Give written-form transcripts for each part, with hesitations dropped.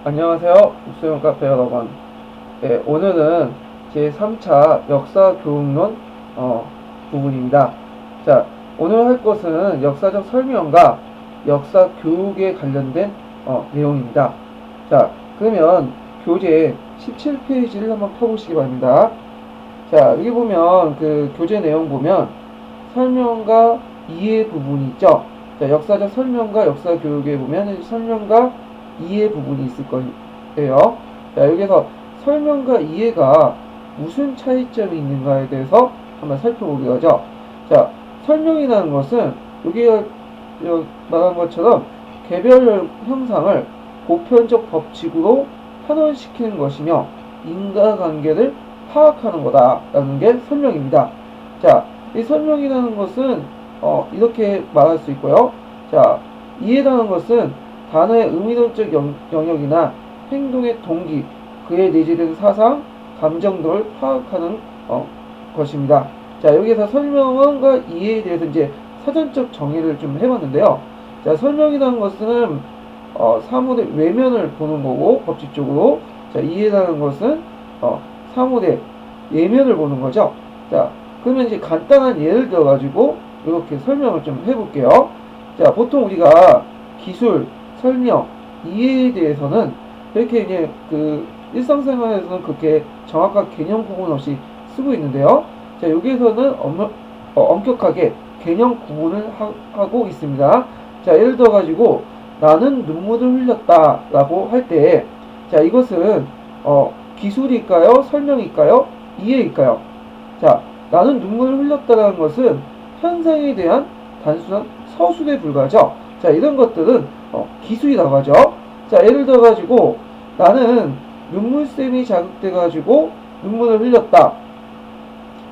안녕하세요. 국수용 카페 여러분. 네, 오늘은 제3차 역사 교육론 부분입니다. 자, 오늘 할 것은 역사적 설명과 역사 교육에 관련된 내용입니다. 자, 그러면 교재 17페이지를 한번 펴보시기 바랍니다. 자, 여기 보면 그 교재 내용 보면 설명과 이해 부분이 있죠. 자, 역사적 설명과 역사 교육에 보면 설명과 이해 부분이 있을 거예요. 자, 여기서 설명과 이해가 무슨 차이점이 있는가에 대해서 한번 살펴보기로 하죠. 자, 설명이라는 것은 여기가 말한 것처럼 개별 형상을 보편적 법칙으로 환원시키는 것이며 인과관계를 파악하는 거다라는 게 설명입니다. 자, 이 설명이라는 것은 이렇게 말할 수 있고요. 자, 이해라는 것은 단어의 의미론적 영역이나 행동의 동기, 그에 내재된 사상, 감정 등을 파악하는 것입니다. 자, 여기서 설명과 이해에 대해서 이제 사전적 정의를 좀 해봤는데요. 자, 설명이라는 것은 사물의 외면을 보는 거고 법칙적으로, 자, 이해라는 것은 사물의 내면을 보는 거죠. 자, 그러면 이제 간단한 예를 들어 가지고 이렇게 설명을 좀 해볼게요. 자, 보통 우리가 기술, 설명, 이해에 대해서는 이렇게 이제 그 일상생활에서는 그렇게 정확한 개념 구분 없이 쓰고 있는데요. 자, 여기에서는 엄격하게 개념 구분을 하고 있습니다. 자, 예를 들어 가지고 나는 눈물을 흘렸다 라고 할 때, 자, 이것은 기술일까요? 설명일까요? 이해일까요? 자, 나는 눈물을 흘렸다라는 것은 현상에 대한 단순한 서술에 불과하죠. 자, 이런 것들은 기술이라고 하죠. 자, 예를 들어 가지고 나는 눈물샘이 자극돼 가지고 눈물을 흘렸다.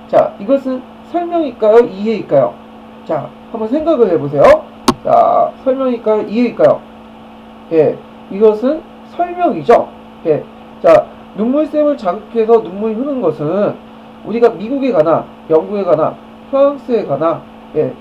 자, 이것은 설명일까요? 이해일까요? 자, 한번 생각을 해보세요. 자, 설명일까요? 이해일까요? 예, 이것은 설명이죠. 예, 자, 눈물샘을 자극해서 눈물이 흐르는 것은 우리가 미국에 가나 영국에 가나 프랑스에 가나 예,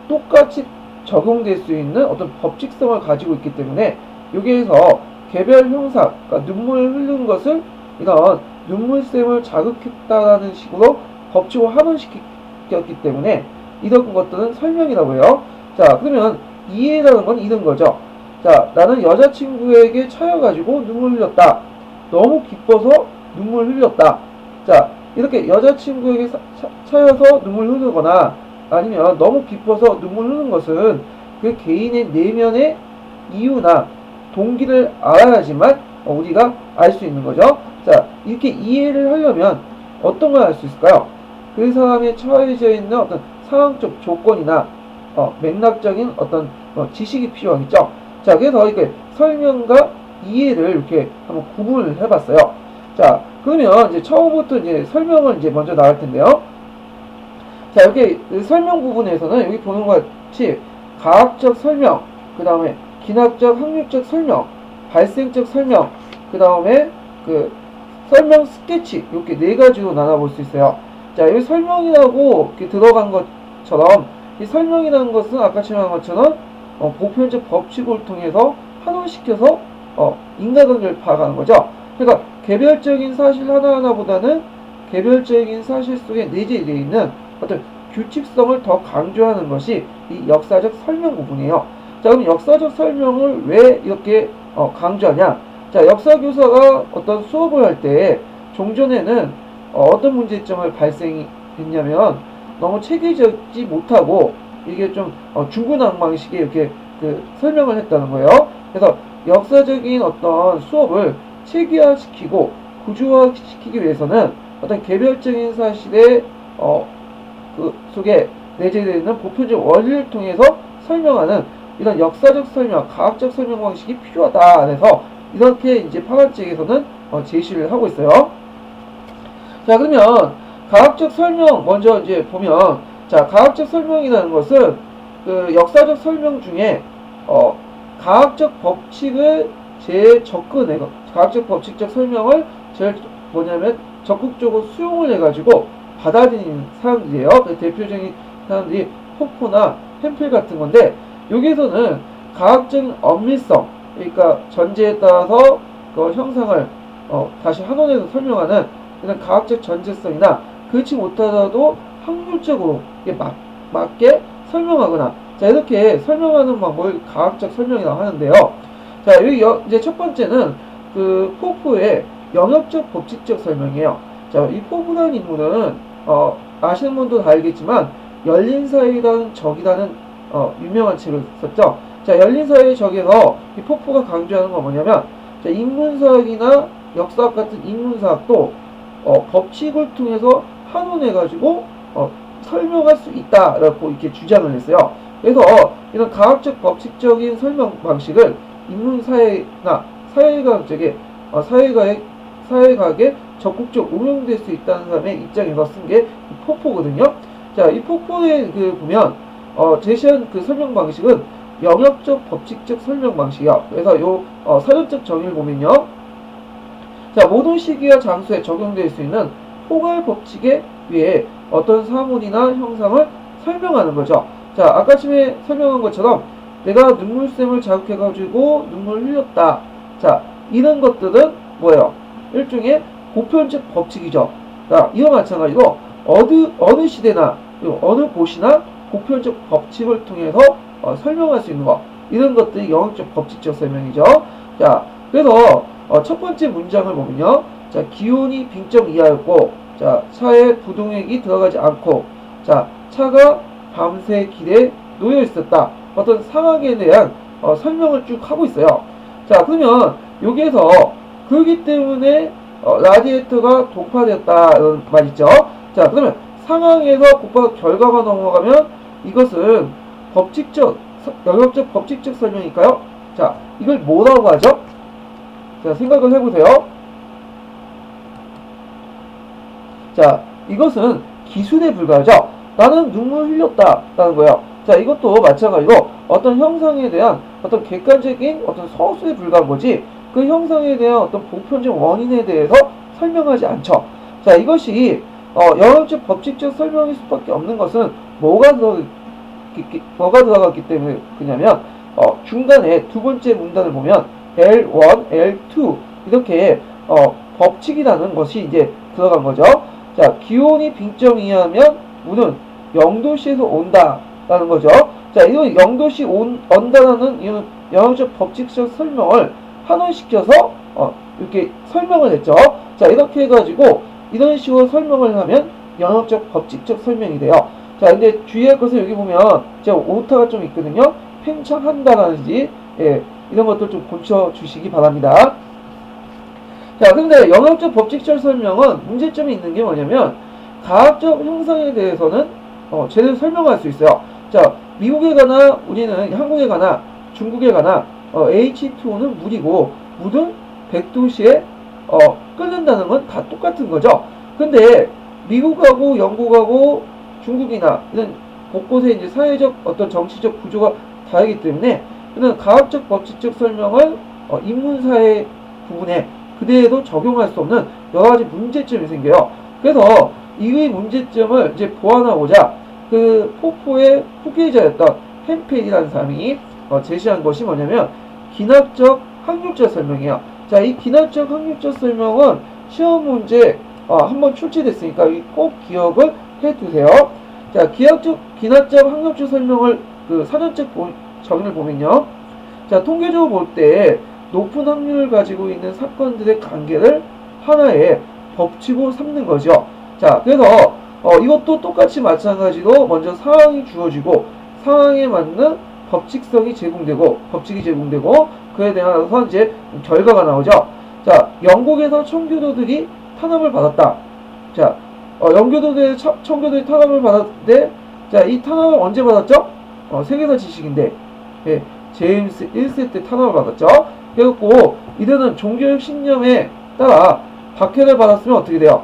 똑같이 적용될 수 있는 어떤 법칙성을 가지고 있기 때문에 여기에서 개별 형사, 그러니까 눈물을 흐르는 것을 이런 눈물샘을 자극했다라는 식으로 법칙을 환원시켰기 때문에 이런 것들은 설명이라고 해요. 자, 그러면 이해라는 건 이런 거죠. 자, 나는 여자친구에게 차여가지고 눈물 흘렸다. 너무 기뻐서 눈물 흘렸다. 자, 이렇게 여자친구에게 차여서 눈물 흐르거나 아니면 너무 기뻐서 눈물 흐르는 것은 그 개인의 내면의 이유나 동기를 알아야지만 우리가 알 수 있는 거죠. 자, 이렇게 이해를 하려면 어떤 걸 알 수 있을까요? 그 사람에 처해져 있는 어떤 상황적 조건이나 맥락적인 어떤 지식이 필요하겠죠. 자, 그래서 이렇게 설명과 이해를 이렇게 한번 구분을 해봤어요. 자, 그러면 이제 처음부터 이제 설명을 이제 먼저 나갈 텐데요. 자, 여기 설명 부분에서는 여기 보는 것 같이 가학적 설명, 그 다음에 기하학적, 학력적 설명, 발생적 설명, 그 다음에 그 설명 스케치, 이렇게 네 가지로 나눠볼 수 있어요. 자, 여기 설명이라고 이렇게 들어간 것처럼 이 설명이라는 것은 아까 말한 것처럼 보편적 법칙을 통해서 환원시켜서 인과관계를 파악하는 거죠. 그러니까 개별적인 사실 하나하나보다는 개별적인 사실 속에 내재되어 있는 어떤 규칙성을 더 강조하는 것이 이 역사적 설명 부분이에요. 자, 그럼 역사적 설명을 왜 이렇게 강조하냐? 자, 역사교사가 어떤 수업을 할 때 종전에는 어떤 문제점을 발생했냐면 너무 체계적이지 못하고 이게 좀 중구난방식의 이렇게 그 설명을 했다는 거예요. 그래서 역사적인 어떤 수업을 체계화시키고 구조화시키기 위해서는 어떤 개별적인 사실의 그 속에 내재되어 있는 보편적 원리를 통해서 설명하는 이런 역사적 설명, 과학적 설명 방식이 필요하다. 그래서 이렇게 이제 파란책에서는 제시를 하고 있어요. 자, 그러면 과학적 설명 먼저 이제 보면, 자, 과학적 설명이라는 것은 그 역사적 설명 중에 과학적 법칙을 제일 접근해, 과학적 법칙적 설명을 제일 뭐냐면 적극적으로 수용을 해가지고 받아들이는 사람들이에요. 그 대표적인 사람들이 호프나 햄필 같은 건데, 여기에서는 과학적인 엄밀성, 그러니까 전제에 따라서 그 형상을 다시 한원에서 설명하는 그런 과학적 전제성이나 그렇지 못하더라도 확률적으로 맞게 설명하거나, 자, 이렇게 설명하는 방법을 과학적 설명이라고 하는데요. 자, 여기 이제 첫 번째는 그 포프의 영역적 법칙적 설명이에요. 자, 이 포프라는 인물은 아시는 분도 다 알겠지만 열린 사회라는 적이라는 유명한 책을 썼죠. 자, 열린 사회의 적에서 이 포프가 강조하는 건 뭐냐면, 자, 인문사학이나 역사학 같은 인문사학도 법칙을 통해서 한원해가지고 설명할 수 있다라고 이렇게 주장을 했어요. 그래서 이런 과학적 법칙적인 설명 방식을 인문사회나 사회과학에 적극적 응용될 수 있다는 사람의 입장에서 쓴 게 포포거든요. 자, 이 포포에 보면 제시한 그 설명 방식은 영역적 법칙적 설명 방식이야. 그래서 요 사전적 정의를 보면요. 자, 모든 시기와 장소에 적용될 수 있는 포괄 법칙에 의해 어떤 사물이나 형상을 설명하는 거죠. 자, 아까 전에 설명한 것처럼 내가 눈물샘을 자극해가지고 눈물을 흘렸다. 자, 이런 것들은 뭐예요? 일종의 보편적 법칙이죠. 자, 이와 마찬가지로 어느 시대나 어느 곳이나 보편적 법칙을 통해서 설명할 수 있는 것, 이런 것들이 영역적 법칙적 설명이죠. 자, 그래서 첫 번째 문장을 보면요. 자, 기온이 빙점 이하였고, 자, 차에 부동액이 들어가지 않고, 자, 차가 밤새 길에 놓여 있었다. 어떤 상황에 대한 설명을 쭉 하고 있어요. 자, 그러면 여기에서 그렇기 때문에 라디에이터가 독파되었다 이런 말 있죠. 자, 그러면 상황에서 곧바로 결과가 넘어가면 이것은 영역적 법칙적 설명일까요? 자, 이걸 뭐라고 하죠? 자, 생각을 해보세요. 자, 이것은 기술에 불과하죠. 나는 눈물 흘렸다 라는 거예요. 자, 이것도 마찬가지로 어떤 형상에 대한 어떤 객관적인 어떤 서술에 불과한 거지, 그 형상에 대한 어떤 보편적 원인에 대해서 설명하지 않죠. 자, 이것이 영역적 법칙적 설명일 수밖에 없는 것은 뭐가 들어갔기 때문에 그냐면 중간에 두 번째 문단을 보면 L1, L2 이렇게 법칙이라는 것이 이제 들어간 거죠. 자, 기온이 빙점 이하면 물은 0도씨에서 온다라는 거죠. 자, 이거 0도씨 온다라는 이런 영역적 법칙적 설명을 한원시켜서 이렇게 설명을 했죠. 자, 이렇게 해가지고 이런 식으로 설명을 하면 영역적 법칙적 설명이 돼요. 자, 근데 주의할 것은 여기 보면 제가 오타가 좀 있거든요. 팽창한다라든지 이런 것들 좀 고쳐주시기 바랍니다. 자, 근데 영역적 법칙적 설명은 문제점이 있는 게 뭐냐면 과학적 형상에 대해서는 제대로 설명할 수 있어요. 자, 미국에 가나 우리는 한국에 가나 중국에 가나 H2O는 물이고 물은 100도씨에 끓는다는 건 다 똑같은 거죠. 근데 미국하고 영국하고 중국이나 이런 곳곳에 이제 사회적 어떤 정치적 구조가 다르기 때문에 그는 과학적 법칙적 설명을 인문사회 부분에 그대로 적용할 수 없는 여러 가지 문제점이 생겨요. 그래서 이 문제점을 이제 보완하고자 그 포포의 후계자였던 햄펠이라는 사람이 제시한 것이 뭐냐면 기납적 확률적 설명이에요. 자, 이 기납적 확률적 설명은 시험 문제 한번 출제됐으니까 꼭 기억을 해두세요. 자, 기납적 확률적 설명을 그 사전적 정의를 보면요. 자, 통계적으로 볼 때 높은 확률을 가지고 있는 사건들의 관계를 하나의 법칙으로 삼는 거죠. 자, 그래서 이것도 똑같이 마찬가지로 먼저 상황이 주어지고 상황에 맞는 법칙이 제공되고 그에 대해서 이제 결과가 나오죠. 자, 영국에서 청교도들이 탄압을 받았다. 자, 영교도의 청교도들이 탄압을 받았는데, 자, 이 탄압을 언제 받았죠? 세계사 지식인데, 제임스 1세 때 탄압을 받았죠. 그래갖고 이들은 종교적 신념에 따라 박해를 받았으면 어떻게 돼요?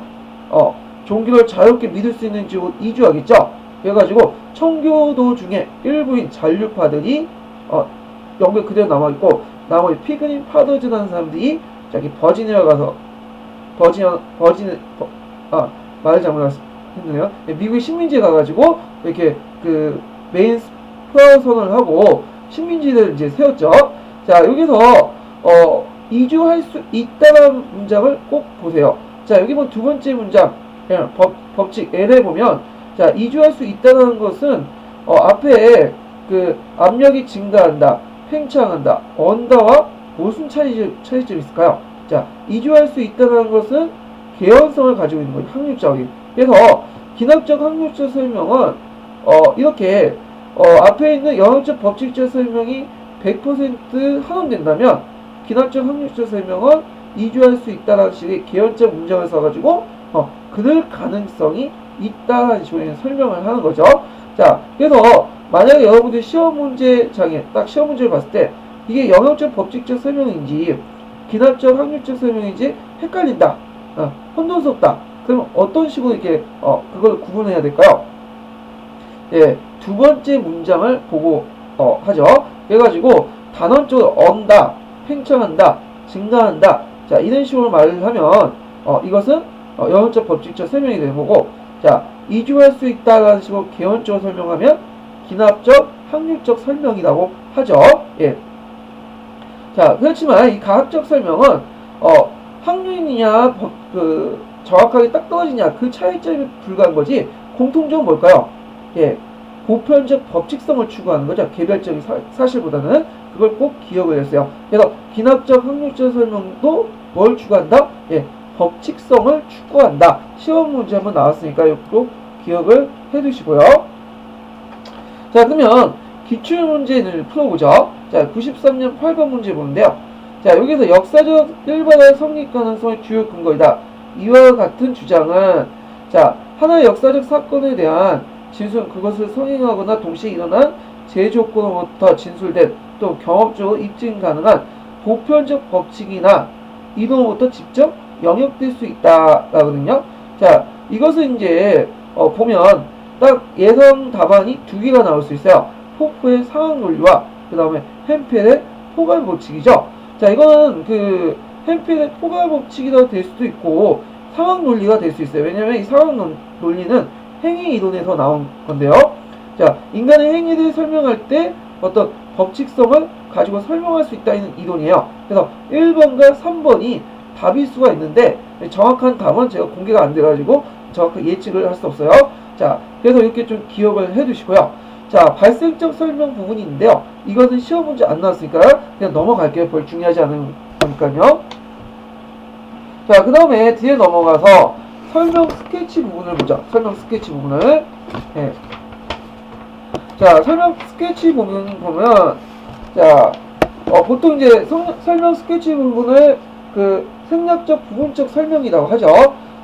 종교를 자유롭게 믿을 수 있는 지역으로 이주하겠죠. 그래가지고 청교도 중에 일부인 잔류파들이 영국에 그대로 남아있고 나머지 피그님 파더즈라는 사람들이 저기 버지니아 가서 말을 잘못했네요. 미국의 식민지에 가가지고 이렇게 그 메인 플라워 선언을 하고 식민지를 이제 세웠죠. 자, 여기서 이주할 수 있다는 문장을 꼭 보세요. 자, 여기 뭐 두 번째 문장, 법칙 L에 보면, 자, 이주할 수 있다는 것은, 앞에 그 압력이 증가한다, 팽창한다, 언다와 무슨 차이점이 있을까요? 자, 이주할 수 있다는 것은 개연성을 가지고 있는 거죠. 확률적인. 그래서, 기납적 확률적 설명은, 이렇게, 앞에 있는 영역적 법칙적 설명이 100% 환원된다면, 기납적 확률적 설명은 이주할 수 있다는 식의 개연적 문장을 써가지고 그럴 가능성이 있다는 식의 설명을 하는 거죠. 자, 그래서 만약에 여러분들 시험 문제장에 딱 시험 문제를 봤을 때 이게 영역적 법칙적 설명인지 기납적 확률적 설명인지 헷갈린다, 혼돈스럽다. 그럼 어떤 식으로 이렇게 그걸 구분해야 될까요? 예, 두 번째 문장을 보고 하죠. 그래가지고 단원적으로 언다, 팽창한다, 증가한다. 자, 이런 식으로 말을 하면 이것은 영역적 법칙적 설명이 되는 거고, 자, 이주할 수 있다라는 식으로 개연적으로 설명하면 기납적 확률적 설명이라고 하죠. 예. 자, 그렇지만 이 가학적 설명은 확률이냐 정확하게 딱 떨어지냐 그 차이점이 불과한 거지, 공통점은 뭘까요? 예, 보편적 법칙성을 추구하는 거죠. 개별적인 사실보다는. 그걸 꼭 기억을 했어요. 그래서 기납적 확률적 설명도 뭘 추구한다? 예, 법칙성을 추구한다. 시험 문제 한번 나왔으니까 이거 기억을 해두시고요. 자, 그러면 기출문제를 풀어보죠. 자, 93년 8번 문제 보는데요. 자, 여기서 역사적 일반화의 성립 가능성의 주요 근거이다. 이와 같은 주장은, 자, 하나의 역사적 사건에 대한 진술, 그것을 성행하거나 동시에 일어난 제조건으로부터 진술된 또 경험적으로 입증 가능한 보편적 법칙이나 이론으로부터 직접 영역될 수 있다라거든요. 자, 이것은 이제 보면 딱 예상 답안이 두 개가 나올 수 있어요. 포프의 상황 논리와 그 다음에 햄펠의 포괄 법칙이죠. 자, 이거는 그 햄펠의 포괄 법칙이라 될 수도 있고 상황 논리가 될 수 있어요. 왜냐면 이 상황 논리는 행위 이론에서 나온 건데요. 자, 인간의 행위를 설명할 때 어떤 법칙성을 가지고 설명할 수 있다는 이론이에요. 그래서 1번과 3번이 답일 수가 있는데 정확한 답은 제가 공개가 안 돼가지고 정확하게 예측을 할 수 없어요. 자, 그래서 이렇게 좀 기억을 해두시고요. 자, 발생적 설명 부분인데요. 이것은 시험 문제 안 나왔으니까 그냥 넘어갈게요. 별 중요하지 않으니까요. 자, 그 다음에 뒤에 넘어가서 설명 스케치 부분을 보자. 설명 스케치 부분을. 네. 자, 설명 스케치 부분 보면, 자, 보통 이제 설명 스케치 부분을 그 생략적 부분적 설명이라고 하죠.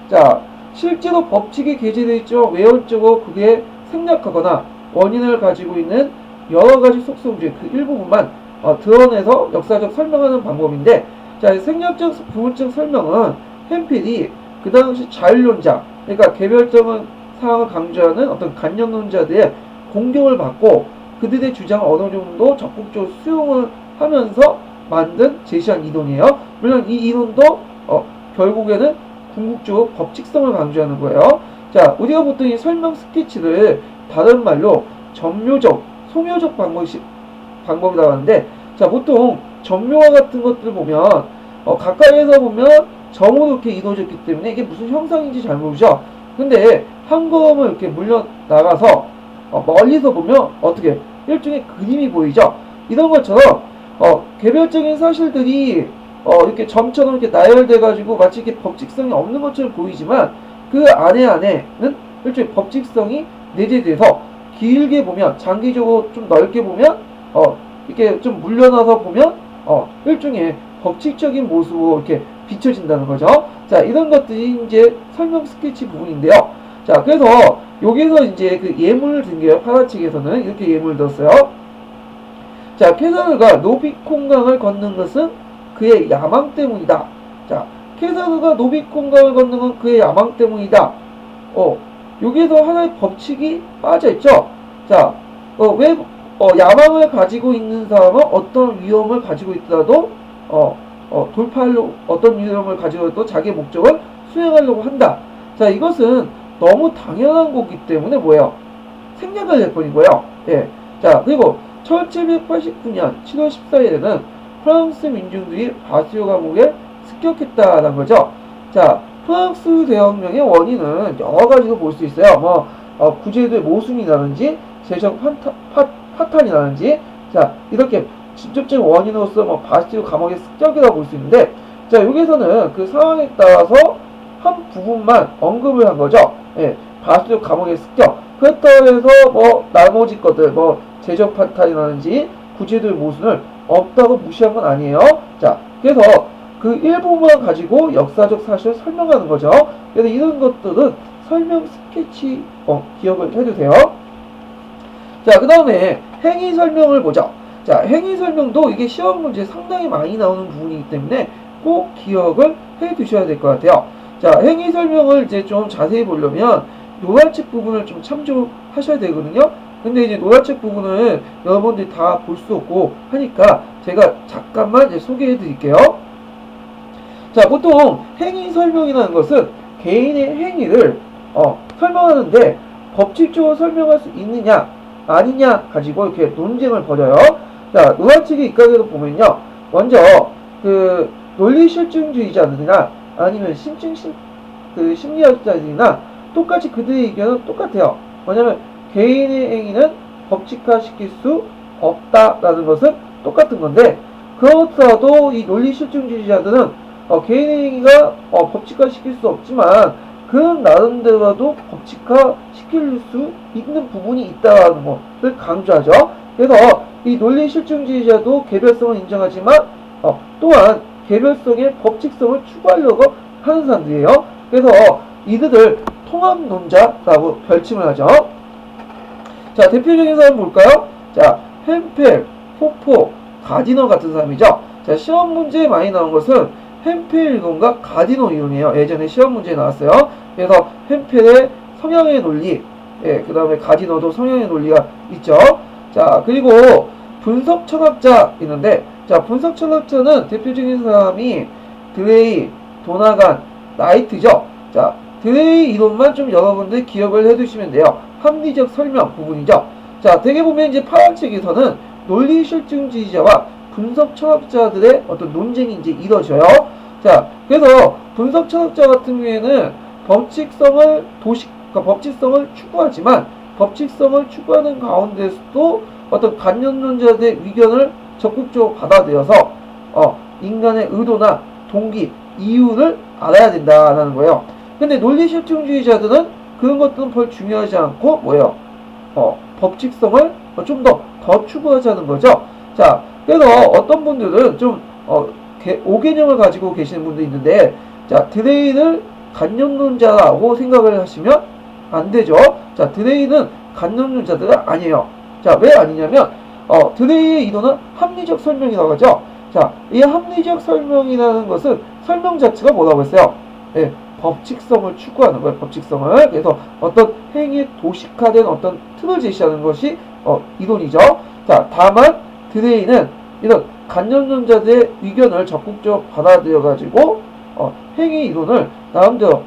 자, 실제로 법칙이 게재되어 있죠. 외연적으로 그게 생략하거나 원인을 가지고 있는 여러 가지 속성 중에 그 일부분만 드러내서 역사적 설명하는 방법인데, 자, 생략적 부분적 설명은 햄필이 그 당시 자율론자, 그러니까 개별적인 사항을 강조하는 어떤 간념론자들의 공격을 받고 그들의 주장을 어느 정도 적극적으로 수용을 하면서 만든 제시한 이론이에요. 물론 이 이론도 결국에는 궁극적으로 법칙성을 강조하는 거예요. 자, 우리가 보통 이 설명 스케치를 다른 말로 전묘적, 소묘적 방법이라고 하는데, 자, 보통 전묘와 같은 것들 보면 가까이에서 보면 점으로 이렇게 이루어졌기 때문에 이게 무슨 형상인지 잘 모르죠. 근데 한 걸음을 이렇게 물려나가서 멀리서 보면 어떻게 일종의 그림이 보이죠. 이런 것처럼 개별적인 사실들이 이렇게 점처럼 이렇게 나열돼 가지고 마치 이렇게 법칙성이 없는 것처럼 보이지만 그 안에는 일종의 법칙성이 내재돼서 길게 보면, 장기적으로 좀 넓게 보면 이렇게 좀 물려나서 보면 일종의 법칙적인 모습으로 이렇게 비춰진다는 거죠. 자, 이런 것들이 이제 설명 스케치 부분인데요. 자, 그래서 여기서 이제 그 예문을 든 게요. 파란책에서는 이렇게 예문을 들었어요. 자, 케사르가 노비콩강을 걷는 것은 그의 야망 때문이다. 자, 케사르가 노비콩강을 걷는 건 그의 야망 때문이다. 여기에서 하나의 법칙이 빠져있죠. 자, 왜 야망을 가지고 있는 사람은 어떤 위험을 가지고 있더라도 돌파하려고, 어떤 위험을 가지고 있더라도 자기의 목적을 수행하려고 한다. 자, 이것은 너무 당연한 거기 때문에 뭐예요? 생략을 할 뿐이고요. 예. 자, 그리고 1789년 7월 14일에는 프랑스 민중들이 바스티오 감옥에 습격했다는 거죠. 자, 프랑스 대혁명의 원인은 여러 가지로 볼 수 있어요. 구제도의 모순이라든지 재정 파탄이라든지, 자, 이렇게 직접적인 원인으로서 바스티오 감옥의 습격이라고 볼 수 있는데, 자, 여기서는 그 상황에 따라서 한 부분만 언급을 한 거죠. 예, 바스티오 감옥의 습격. 그렇다고 해서 나머지 것들, 재정 파탄이라든지 구제도의 모순을 없다고 무시한 건 아니에요. 자, 그래서 그 일부만 가지고 역사적 사실을 설명하는 거죠. 그래서 이런 것들은 설명 스케치 기억을 해주세요. 자, 그 다음에 행위 설명을 보죠. 자, 행위 설명도 이게 시험 문제에 상당히 많이 나오는 부분이기 때문에 꼭 기억을 해 두셔야 될 것 같아요. 자, 행위 설명을 이제 좀 자세히 보려면 노란책 부분을 좀 참조하셔야 되거든요. 근데 이제 노란책 부분을 여러분들이 다 볼 수 없고 하니까 제가 잠깐만 이제 소개해 드릴게요. 자, 보통 행위 설명이라는 것은 개인의 행위를 설명하는데 법칙적으로 설명할 수 있느냐 아니냐 가지고 이렇게 논쟁을 벌여요. 자, 노란책의 입각에도 보면요, 먼저 그 논리실증주의자들이나 아니면 심리학자들이나 똑같이 그들의 의견은 똑같아요. 뭐냐면 개인의 행위는 법칙화시킬 수 없다라는 것은 똑같은 건데, 그렇더라도 이 논리실증주의자들은 개인의 행위가 법칙화시킬 수 없지만 그 나름대로라도 법칙화시킬 수 있는 부분이 있다는 것을 강조하죠. 그래서 이 논리실증주의자도 개별성을 인정하지만 또한 개별성의 법칙성을 추구하려고 하는 사람들이에요. 그래서 이들을 통합론자라고 별칭을 하죠. 자, 대표적인 사람 볼까요? 자, 햄펠, 포포, 가디너 같은 사람이죠. 자, 시험 문제에 많이 나온 것은 햄펠 이론과 가디너 이론이에요. 예전에 시험 문제에 나왔어요. 그래서 햄펠의 성향의 논리, 그 다음에 가디너도 성향의 논리가 있죠. 자, 그리고 분석 철학자 있는데, 자, 분석 철학자는 대표적인 사람이 드레이, 도나간, 나이트죠. 자, 드레이 이론만 좀 여러분들 기억을 해두시면 돼요. 합리적 설명 부분이죠. 자, 대개 보면 이제 파란책에서는 논리실증주의자와 분석 철학자들의 어떤 논쟁이 이제 이루어져요. 자, 그래서 분석 철학자 같은 경우에는 법칙성을 법칙성을 추구하지만 법칙성을 추구하는 가운데서도 어떤 관념론자들의 의견을 적극적으로 받아들여서 인간의 의도나 동기, 이유를 알아야 된다는 거예요. 근데 논리실증주의자들은 그런 것들은 별 중요하지 않고 뭐예요? 법칙성을 좀 더 추구하자는 거죠. 자, 그래서 어떤 분들은 좀 오개념을 가지고 계시는 분도 있는데, 자, 드레이를 관념론자라고 생각을 하시면 안 되죠. 자, 드레이는 관념론자들은 아니에요. 자, 왜 아니냐면 드레이의 이론은 합리적 설명이라고 하죠. 자, 이 합리적 설명이라는 것은 설명 자체가 뭐라고 했어요? 예, 법칙성을 추구하는 거예요. 법칙성을. 그래서 어떤 행위의 도식화된 어떤 틀을 제시하는 것이 이론이죠. 자, 다만 드레이는 이런 관념론자들의 의견을 적극적으로 받아들여가지고 행위 이론을 나름대로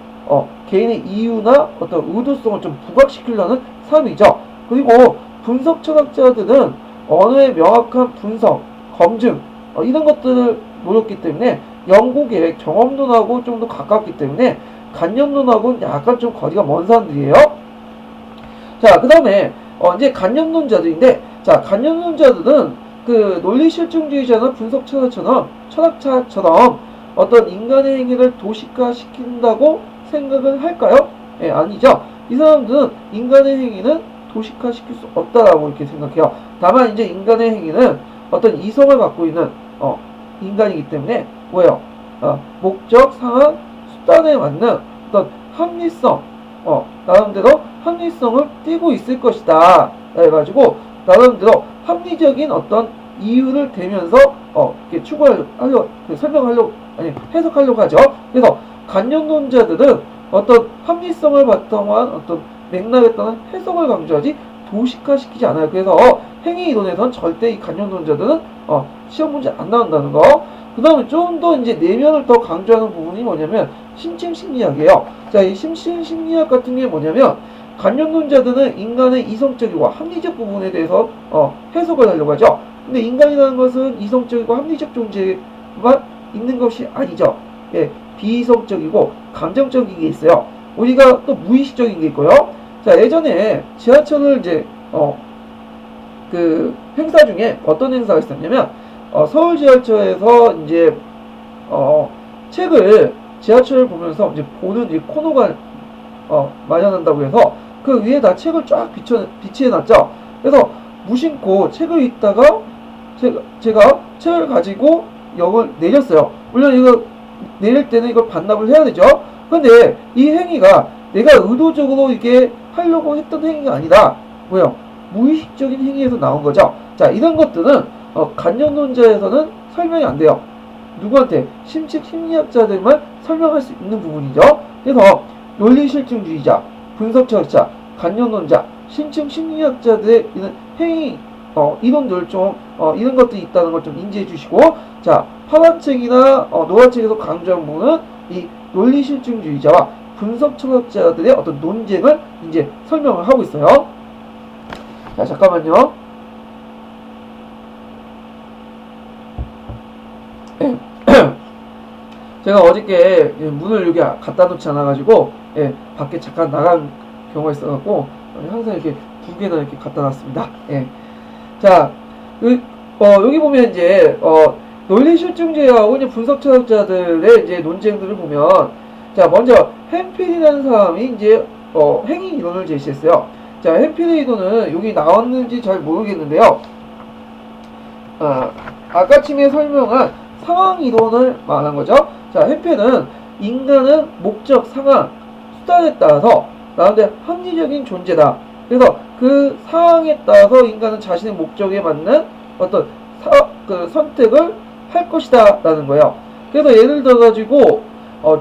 개인의 이유나 어떤 의도성을 좀 부각시키려는 사람이죠. 그리고 분석 철학자들은 언어의 명확한 분석, 검증 이런 것들을 노렸기 때문에 연구 계획, 경험론하고 좀 더 가깝기 때문에 관념론하고는 약간 좀 거리가 먼 사람들이에요. 자, 그 다음에 이제 관념론자들인데, 자, 관념론자들은 그 논리실증주의자나 분석 철학자처럼 어떤 인간의 행위를 도식화시킨다고 생각을 할까요? 예, 아니죠. 이 사람들은 인간의 행위는 도식화시킬 수 없다라고 이렇게 생각해요. 다만 이제 인간의 행위는 어떤 이성을 갖고 있는 인간이기 때문에 뭐예요? 목적, 상황, 수단에 맞는 어떤 합리성, 나름대로 합리성을 띠고 있을 것이다. 그래가지고 나름대로 합리적인 어떤 이유를 대면서 이렇게 추구하려고 설명하려고 해석하려고 하죠. 그래서 관념론자들은 어떤 합리성을 바탕한 어떤 맥락에 따른 해석을 강조하지 도식화시키지 않아요. 그래서 행위 이론에선 절대 이 관념론자들은 시험 문제 안 나온다는 거. 그 다음에 좀 더 이제 내면을 더 강조하는 부분이 뭐냐면 심층심리학이에요. 자, 이 심층심리학 같은 게 뭐냐면 관념론자들은 인간의 이성적이고 합리적 부분에 대해서 해석을 하려고 하죠. 근데 인간이라는 것은 이성적이고 합리적 존재만 있는 것이 아니죠. 예, 비이성적이고 감정적인 게 있어요. 우리가 또 무의식적인 게 있고요. 자, 예전에 지하철을 이제 그 행사 중에 어떤 행사가 있었냐면 서울 지하철에서 이제 책을 지하철을 보면서 이제 보는 이 코너가 마련한다고 해서 그 위에다 책을 쫙 비치해놨죠. 그래서 무심코 책을 읽다가 제가 책을 가지고 역을 내렸어요. 물론 이거 내릴 때는 이걸 반납을 해야 되죠. 근데 이 행위가 내가 의도적으로 이게 하려고 했던 행위가 아니다. 뭐요? 무의식적인 행위에서 나온 거죠. 자, 이런 것들은 간접론자에서는 설명이 안 돼요. 누구한테? 심측 심리학자들만 설명할 수 있는 부분이죠. 그래서 논리실증주의자, 분석철학자, 간접론자, 심층 심리학자들의 이런 행위 이론들 좀 이런 것들이 있다는 걸 좀 인지해 주시고, 자, 파란책이나 노란책에서 강조한 부분은 이 논리실증주의자와 분석철학자들의 어떤 논쟁을 이제 설명을 하고 있어요. 자, 잠깐만요. 제가 어저께 문을 여기 갖다 놓지 않아가지고 밖에 잠깐 나간 경우가 있어갖고 항상 이렇게 두 개나 이렇게 갖다 놨습니다. 자, 여기 보면 이제 논리실증주의하고 이제 분석철학자들의 이제 논쟁들을 보면, 자, 먼저 햄필이라는 사람이 이제 행위 이론을 제시했어요. 자, 햄필의 이론은 여기 나왔는지 잘 모르겠는데요. 아까 침에 설명한 상황 이론을 말한 거죠. 자, 햄필은 인간은 목적, 상황, 수단에 따라서 나한테 합리적인 존재다. 그래서 그 상황에 따라서 인간은 자신의 목적에 맞는 어떤 선택을 할 것이다 라는 거예요. 그래서 예를 들어가지고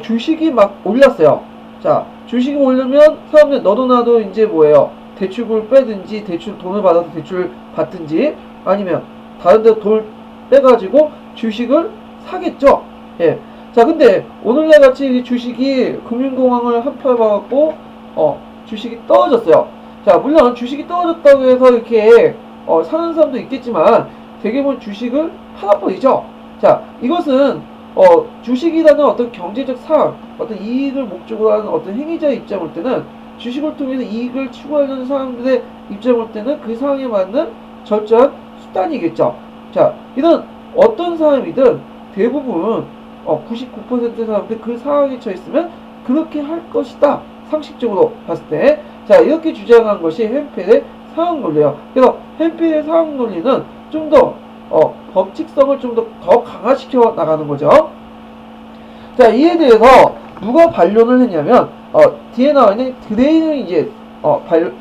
주식이 막 올랐어요. 자, 주식이 오르면 사람들 너도 나도 이제 뭐예요? 대출을 빼든지 돈을 받아서 대출을 받든지 아니면 다른 데 돈을 빼가지고 주식을 사겠죠. 예. 자, 근데 오늘날 같이 주식이 금융공황을 한펴봐갖고 주식이 떨어졌어요. 자, 물론 주식이 떨어졌다고 해서 이렇게 사는 사람도 있겠지만 대개는 주식을 팔아버리죠. 자, 이것은 주식이라는 어떤 경제적 사항, 어떤 이익을 목적으로 하는 어떤 행위자의 입장을 때는, 주식을 통해서 이익을 추구하는 사람들의 입장을 때는 그 상황에 맞는 절저한 수단이겠죠. 자, 이런 어떤 사람이든 대부분 99%의 사람들이 그 상황에 처했으면 그렇게 할 것이다. 상식적으로 봤을 때. 자, 이렇게 주장한 것이 햄펠의 상황 논리예요. 그래서 햄펠의 상황 논리는 좀 더 법칙성을 좀 더 강화시켜 나가는 거죠. 자, 이에 대해서 누가 반론을 했냐면 뒤에 나와 있는 드레인을 이제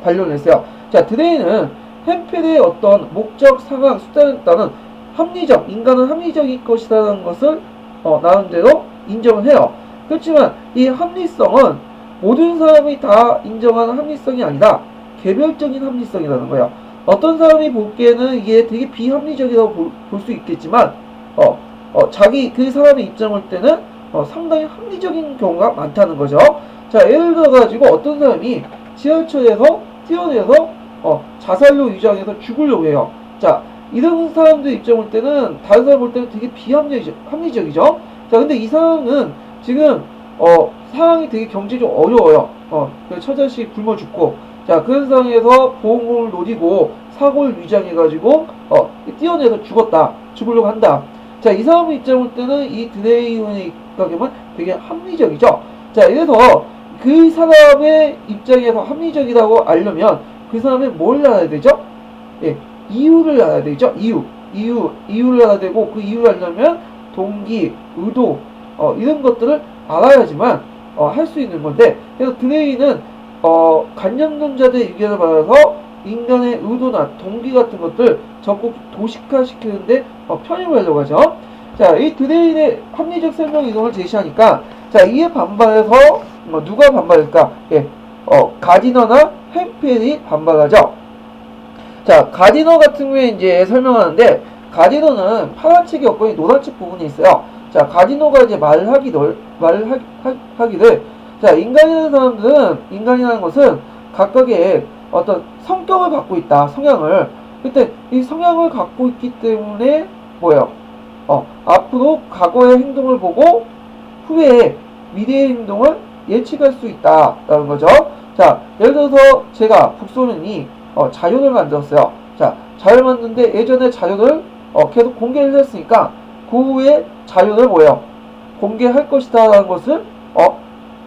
반론을 했어요. 자, 드레인은 햄펠의 어떤 목적, 상황, 수단에 따른 합리적, 인간은 합리적일 것이라는 것을 나름대로 인정을 해요. 그렇지만 이 합리성은 모든 사람이 다 인정하는 합리성이 아니라 개별적인 합리성이라는 거예요. 어떤 사람이 보기에는 이게 되게 비합리적이라고 볼 수 있겠지만 그 사람의 입장을 때는 상당히 합리적인 경우가 많다는 거죠. 자, 예를 들어가지고 어떤 사람이 지하철에서 뛰어내서 자살로 위장해서 죽으려고 해요. 자, 이런 사람들 입장을 때는 다른 사람 볼 때는 되게 합리적이죠. 자, 근데 이 상황은 지금 상황이 되게 경제적으로 어려워요. 처자식 굶어 죽고, 자, 그런 상황에서 보험금을 노리고 사고를 위장해가지고 뛰어내서 죽으려고 한다. 자, 이 사람의 입장을 때는 이 드레이온의 입각에만 되게 합리적이죠. 자, 이래서 그 사람의 입장에서 합리적이라고 알려면 그 사람의 뭘 알아야 되죠? 예, 이유를 알아야 되죠. 이유를 알아야 되고, 그 이유를 알려면 동기, 의도 이런 것들을 알아야지만 할 수 있는 건데, 그래서 드레이는 간접론자들의 의견을 받아서 인간의 의도나 동기 같은 것들 적극 도식화시키는데 편입을 하려고 하죠. 자, 이 드레인의 합리적 설명 이론을 제시하니까, 자, 이에 반발해서 누가 반발할까? 예, 가디너나 햄펠이 반발하죠. 자, 가디너 같은 경우에 이제 설명하는데, 가디너는 파란책이 없고 노란책 부분이 있어요. 자, 가디너가 이제 말하기를, 자, 인간이라는 것은 각각의 어떤 성격을 갖고 있다, 성향을. 그때 이 성향을 갖고 있기 때문에 뭐예요? 앞으로 과거의 행동을 보고 후에 미래의 행동을 예측할 수 있다라는 거죠. 자, 예를 들어서 제가 북소년이 자료를 만들었어요. 자, 자료를 만드는데 예전에 자료를 계속 공개를 했으니까 그 후에 자료를 뭐예요? 공개할 것이다 라는 것을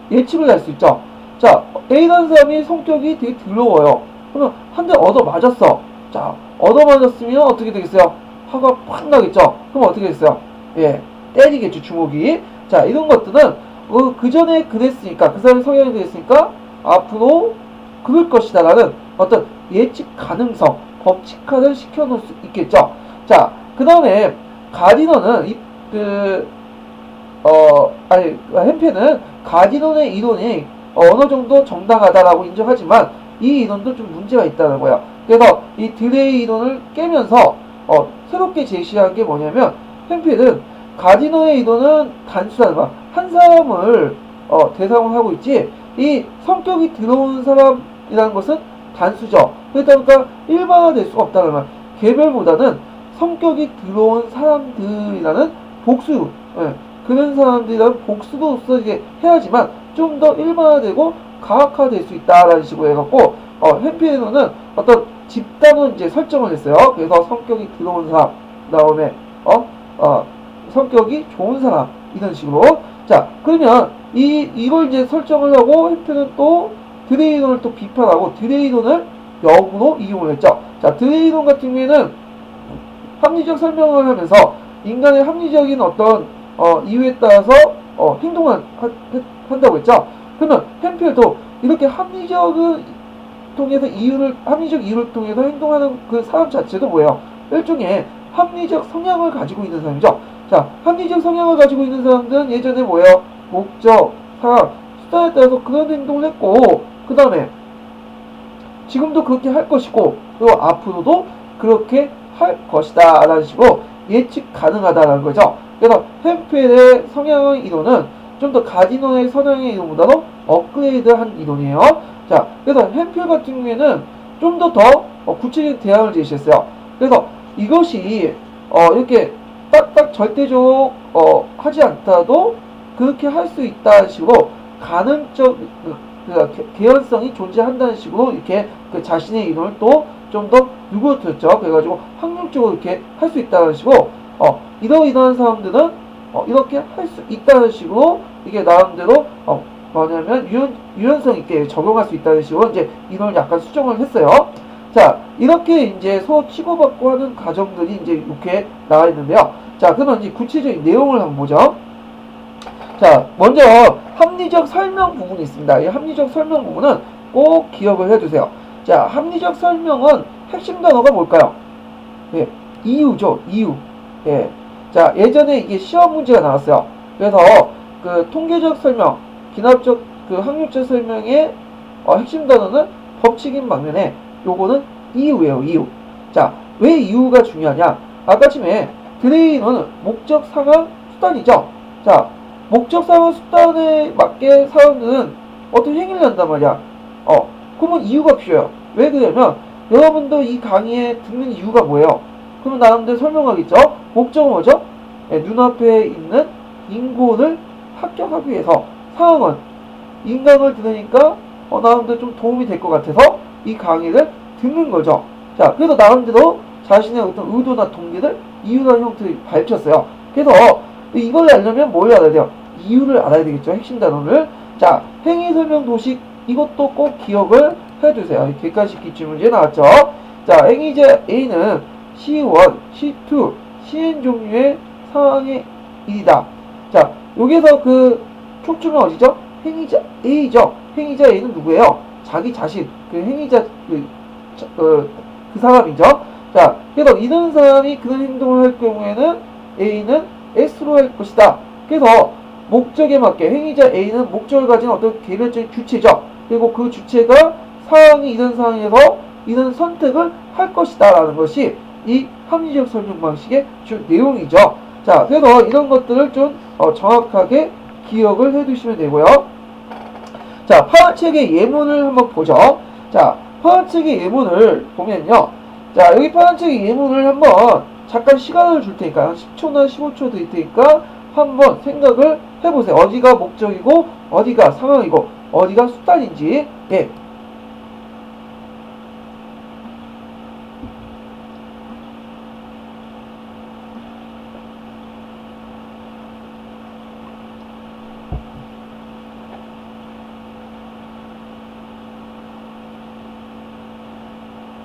예측을 할 수 있죠. 자, A라는 사람이 성격이 되게 더러워요. 그러면 한 대 얻어 맞았어. 자, 얻어 맞았으면 어떻게 되겠어요? 화가 팍 나겠죠. 그럼 어떻게 됐어요? 예, 때리겠죠, 주먹이. 자, 이런 것들은 그 전에 그랬으니까, 그 사람의 성향이 그랬으니까 앞으로 그럴 것이다 라는 어떤 예측 가능성, 법칙화를 시켜놓을 수 있겠죠. 자, 그 다음에 가디너는 햄페는 가디넌의 이론이 어느 정도 정당하다라고 인정하지만 이 이론도 좀 문제가 있다는 거야. 그래서 이 드레이 이론을 깨면서 새롭게 제시한 게 뭐냐면 햄페는 가디너의 이론은 단순한 거야. 한 사람을 대상으로 하고 있지 이 성격이 더러운 사람이라는 것은 단수죠. 그러다 보니까 일반화될 수가 없다는 거야. 개별보다는 성격이 더러운 사람들이라는 복수, 그런 사람들이라는 복수로서 이게 해야지만 좀 더 일반화되고 가학화될 수 있다라는 식으로 해갖고 햄피에노는 어떤 집단을 이제 설정을 했어요. 그래서 성격이 더러운 사람, 그다음에 성격이 좋은 사람 이런 식으로. 자, 그러면 이걸 이제 설정을 하고 햄피는 또 드레이론을 또 비판하고 드레이론을 역으로 이용을 했죠. 자, 드레이론 같은 경우에는 합리적 설명을 하면서 인간의 합리적인 어떤 이유에 따라서 행동을 한다고 했죠. 그러면 햄필도 이렇게 합리적 이유를 통해서 행동하는 그 사람 자체도 뭐예요? 일종의 합리적 성향을 가지고 있는 사람이죠. 자, 합리적 성향을 가지고 있는 사람들은 예전에 뭐예요? 목적, 상황, 수단에 따라서 그런 행동을 했고, 그 다음에 지금도 그렇게 할 것이고, 그리고 앞으로도 그렇게 할 것이다 라는 식으로 예측 가능하다라는 거죠. 그래서 햄펠의 성향의 이론은 좀 더 가디노의 성향의 이론보다도 업그레이드한 이론이에요. 자, 그래서 햄펠 같은 경우에는 좀 더 구체적인 대안을 제시했어요. 그래서 이것이 이렇게 딱딱 절대적 하지 않더라도 그렇게 할 수 있다는 식으로 가능적 개연성이 존재한다는 식으로 이렇게 그 자신의 이론을 또 좀 더 누구였죠? 그래가지고 확률적으로 이렇게 할 수 있다는 식으로 이러한 사람들은 이렇게 할 수 있다는 식으로 이게 나름대로 뭐냐면 유연성 있게 적용할 수 있다는 식으로 이제 이론을 약간 수정을 했어요. 자, 이렇게 이제 서로 치고받고 하는 과정들이 이제 이렇게 나와 있는데요. 자, 그러면 이제 구체적인 내용을 한번 보죠. 자, 먼저 합리적 설명 부분이 있습니다. 이 합리적 설명 부분은 꼭 기억을 해두세요. 자, 합리적 설명은 핵심 단어가 뭘까요? 예, 이유죠, 이유. 예. 자, 예전에 이게 시험 문제가 나왔어요. 그래서 그 통계적 설명, 기하학적 그 확률적 설명의 핵심 단어는 법칙인 반면에 요거는 이유예요, 이유. 자, 왜 이유가 중요하냐? 아까 전에 드레이너는 목적, 상황, 수단이죠. 자, 목적, 상황, 수단에 맞게 사람들은 어떤 행위를 한단 말이야. 그러면 이유가 필요해요. 왜 그러냐면 여러분도 이 강의에 듣는 이유가 뭐예요? 그러면 나름대로 설명하겠죠? 목적은 뭐죠? 눈앞에 있는 인고를 합격하기 위해서. 상황은 인강을 들으니까 나름대로 좀 도움이 될 것 같아서 이 강의를 듣는 거죠. 자, 그래서 나름대로 자신의 어떤 의도나 동기를 이유라는 형태로 밝혔어요. 그래서 이걸 알려면 뭘 알아야 돼요? 이유를 알아야 되겠죠. 핵심 단어를. 자, 행위 설명 도식 이것도 꼭 기억을 해두세요. 객관식 기출 문제 나왔죠. 자, 행위자 A는 C1, C2, CN 종류의 상황의 일이다. 자, 여기서 그 초점은 어디죠? 행위자 A죠. 행위자 A는 누구예요? 자기 자신. 그 행위자 그 사람이죠. 자, 그래서 이런 사람이 그런 행동을 할 경우에는 A는 S로 할 것이다. 그래서 목적에 맞게 행위자 A는 목적을 가진 어떤 개별적인 주체죠. 그리고 그 주체가 상황이 이런 상황에서 이런 선택을 할 것이다 라는 것이 이 합리적 설명 방식의 주 내용이죠. 자, 그래서 이런 것들을 좀 정확하게 기억을 해 두시면 되고요. 자, 파란책의 예문을 한번 보죠. 자, 파란책의 예문을 보면요. 자, 여기 파란색의 예문을 한번 잠깐 시간을 줄 테니까 한 10초나 15초 드릴 테니까 한번 생각을 해보세요. 어디가 목적이고 어디가 상황이고 어디가 수단인지. 예.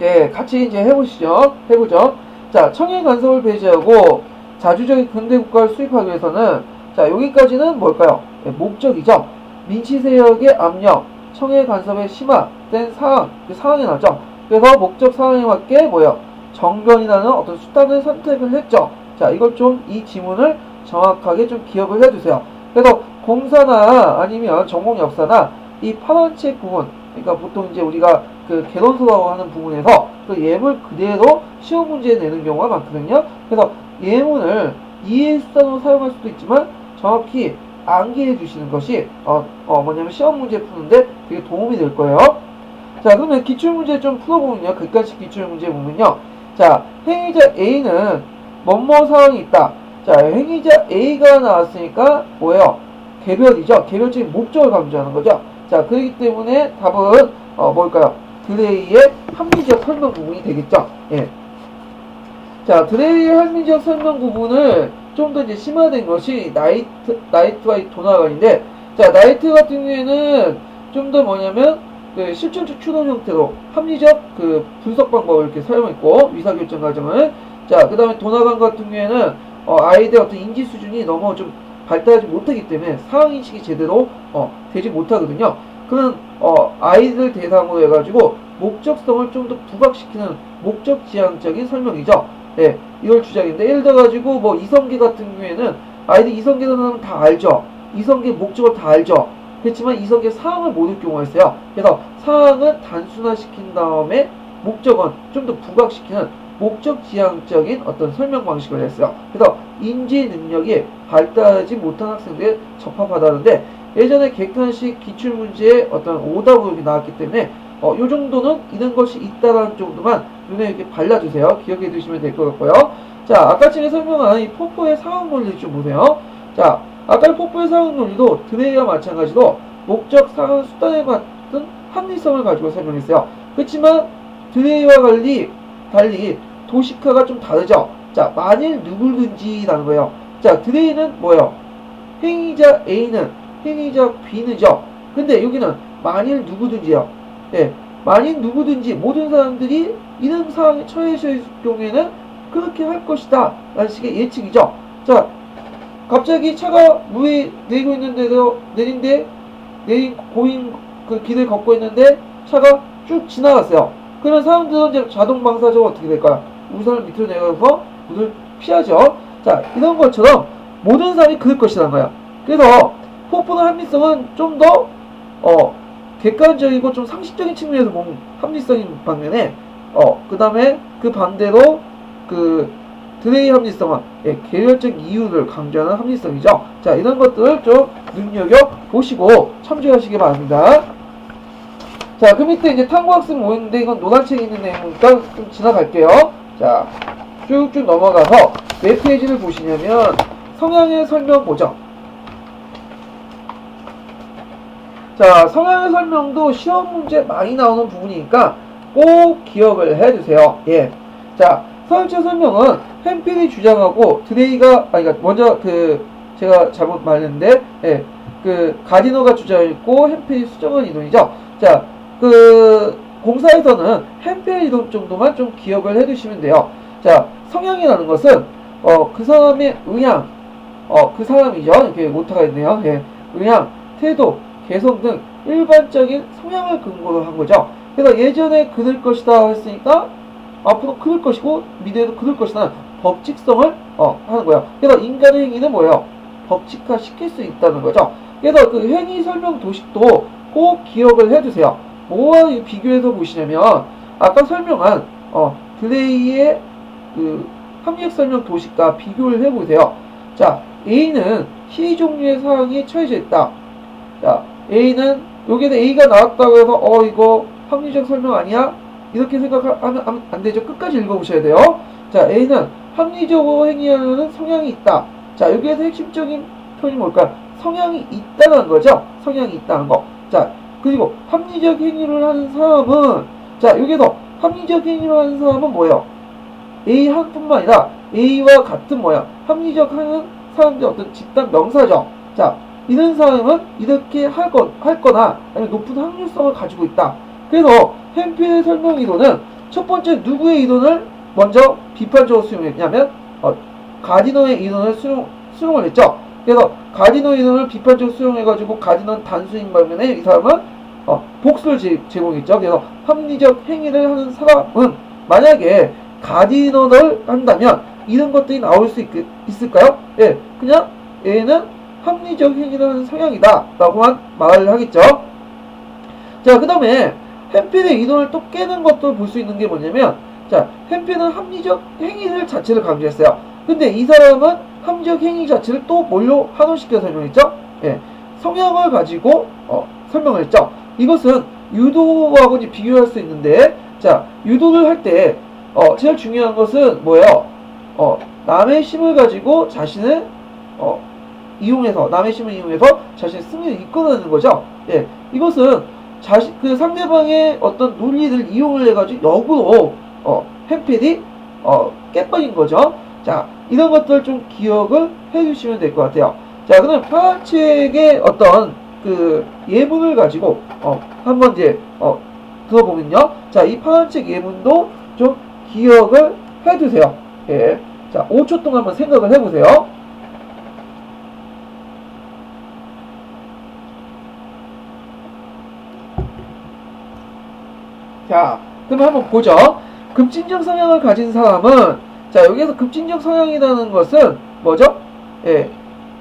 예, 같이 이제 해보죠. 자, 청해 간섭을 배제하고 자주적인 근대 국가를 수립하기 위해서는 자, 여기까지는 뭘까요? 예, 목적이죠. 민치 세력의 압력, 청해 간섭의 심화된 상황, 그 상황이 나죠. 그래서 목적 상황에 맞게 뭐예요? 정변이라는 어떤 수단을 선택을 했죠. 자, 이걸 좀 이 지문을 정확하게 좀 기억을 해주세요. 그래서 공사나 아니면 전공 역사나 이 파란색 부분, 그러니까 보통 이제 우리가 그 개론서라고 하는 부분에서 그 예물 그대로 시험 문제에 내는 경우가 많거든요. 그래서 예문을 이해 수단으로 사용할 수도 있지만 정확히 암기해 주시는 것이 뭐냐면 시험 문제 푸는데 되게 도움이 될 거예요. 자, 그러면 기출문제 좀 풀어보면요. 객관식 기출문제 보면요. 자, 행위자 A는 뭐뭐 사항이 있다. 자, 행위자 A가 나왔으니까 뭐예요? 개별이죠. 개별적인 목적을 강조하는 거죠. 자, 그렇기 때문에 답은 뭘까요? 드레이의 합리적 설명 부분이 되겠죠. 예. 자, 드레이의 합리적 설명 부분을 좀 더 이제 심화된 것이 나이트와 도나간인데, 자, 나이트 같은 경우에는 좀 더 뭐냐면 그 실천적 추론 형태로 합리적 그 분석 방법을 이렇게 사용했고 의사결정 과정을. 자, 그 다음에 도나간 같은 경우에는 아이들의 어떤 인지 수준이 너무 좀 발달하지 못하기 때문에 상황인식이 제대로 되지 못하거든요. 그런 아이들 대상으로 해가지고 목적성을 좀 더 부각시키는 목적지향적인 설명이죠. 네, 이걸 주장인데, 예를 들어가지고 뭐 이성계 같은 경우에는 아이들 이성계라는 사람은 다 알죠. 이성계 목적을 다 알죠. 그렇지만 이성계 사항을 모를 경우가 있어요. 그래서 사항은 단순화시킨 다음에 목적은 좀 더 부각시키는 목적지향적인 어떤 설명 방식을 했어요. 그래서 인지 능력이 발달하지 못한 학생들에 적합하다는데, 예전에 객관식 기출문제에 어떤 오답으로 이렇게 나왔기 때문에 요 정도는 이런 것이 있다라는 정도만 눈에 이렇게 발라주세요. 기억해 두시면 될 것 같고요. 자, 아까 전에 설명한 이 포포의 상황 논리 좀 보세요. 자, 아까 포포의 상황 논리도 드레이와 마찬가지로 목적, 상황, 수단에 맞는 합리성을 가지고 설명했어요. 그렇지만 드레이와 달리 도식화가 좀 다르죠. 자, 만일 누구든지라는 거예요. 자, 드레이는 뭐예요? 행위자 A는 행위자 B는죠. 근데 여기는 만일 누구든지요. 예, 만일 누구든지 모든 사람들이 이런 상황에 처해질 경우에는 그렇게 할 것이다 라는 식의 예측이죠. 자, 갑자기 차가 물에 내리고 있는데도 내린 고인 그 길을 걷고 있는데 차가 쭉 지나갔어요. 그러면 사람들은 이제 자동 방사적으로 어떻게 될까요? 우산을 밑으로 내려서 물을 피하죠. 자, 이런 것처럼 모든 사람이 그럴 것이라는 거야. 그래서 포포의 합리성은 좀 더 객관적이고 좀 상식적인 측면에서 보면 합리성인 반면에 그 다음에 그 반대로 그 드레이 합리성은 개별적 이유를 강조하는 합리성이죠. 자, 이런 것들을 좀 눈여겨보시고 참조하시기 바랍니다. 자, 그 밑에 이제 탐구학습 모였는데 이건 노란 책에 있는 내용이니까 좀 지나갈게요. 자, 쭉쭉 넘어가서 몇 페이지를 보시냐면 성향의 설명 보죠. 자, 성향의 설명도 시험 문제 많이 나오는 부분이니까 꼭 기억을 해주세요. 예. 자, 서열체 설명은 햄필이 주장하고 드레이가, 그러니까 먼저 제가 잘못 말했는데, 예. 가디너가 주장했고 햄필이 수정한 이론이죠. 자, 공사에서는 햄필 이론 정도만 좀 기억을 해두시면 돼요. 자, 성향이라는 것은, 그 사람의 의향, 그 사람이죠. 이렇게 오타가 있네요. 예. 의향, 태도, 개성 등 일반적인 성향을 근거로 한 거죠. 그래서 예전에 그럴 것이다 했으니까 앞으로 그럴 것이고 미래에도 그럴 것이다 법칙성을 하는 거예요. 그래서 인간의 행위는 뭐예요? 법칙화 시킬 수 있다는 거죠. 그래서 그 행위 설명 도식도 꼭 기억을 해주세요. 뭐와 비교해서 보시냐면 아까 설명한 드레이의 그 합리적 설명 도식과 비교를 해보세요. 자, A는 C 종류의 사항이 처해져 있다. 자, A는 여기에서 A가 나왔다고 해서 이거 합리적 설명 아니야? 이렇게 생각하면 안 되죠. 끝까지 읽어보셔야 돼요. 자, A는 합리적으로 행위하려는 성향이 있다. 자, 여기에서 핵심적인 표현이 뭘까요? 성향이 있다는 거죠. 성향이 있다는 거. 자, 그리고 합리적 행위를 하는 사람은, 자, 여기서 합리적 행위를 하는 사람은 뭐예요? A 한뿐만 아니라 A와 같은 뭐야? 합리적 하는 사람들의 어떤 집단 명사죠. 자, 이런 사람은 이렇게 할 거나 아니면 높은 확률성을 가지고 있다. 그래서 햄필의 설명 이론은 첫 번째 누구의 이론을 먼저 비판적으로 수용했냐면 가디너의 이론을 수용을 했죠. 그래서 가디너 이론을 비판적으로 수용해가지고 가디너는 단수인 반면에 이 사람은 복수를 제공했죠. 그래서 합리적 행위를 하는 사람은 만약에 가디너를 한다면 이런 것들이 나올 수 있을까요? 예, 그냥 얘는 합리적 행위를 하는 성향이다 라고만 말을 하겠죠. 자, 그 다음에 햄필의 이론을 또 깨는 것도 볼 수 있는 게 뭐냐면, 자, 햄필은 합리적 행위를 자체를 강조했어요. 근데 이 사람은 합리적 행위 자체를 또 뭘로 환원시켜 설명했죠? 예, 성향을 가지고 설명을 했죠. 이것은 유도하고 이제 비교할 수 있는데, 자, 유도를 할 때 제일 중요한 것은 뭐예요? 남의 힘을 가지고 자신을 남의 힘을 이용해서 자신의 승리를 이끌어내는 거죠. 예, 이것은 그 상대방의 어떤 논리를 이용을 해가지고 역으로 햄필이 깨버린 거죠. 자, 이런 것들 좀 기억을 해주시면 될 것 같아요. 자, 그럼 파란책의 어떤 그 예문을 가지고 한번 이제 들어보면요. 자, 이 파란책 예문도 좀 기억을 해두세요. 예, 자, 5초 동안 한번 생각을 해보세요. 자, 그럼 한번 보죠. 급진적 성향을 가진 사람은, 자, 여기에서 급진적 성향이라는 것은 뭐죠? 예,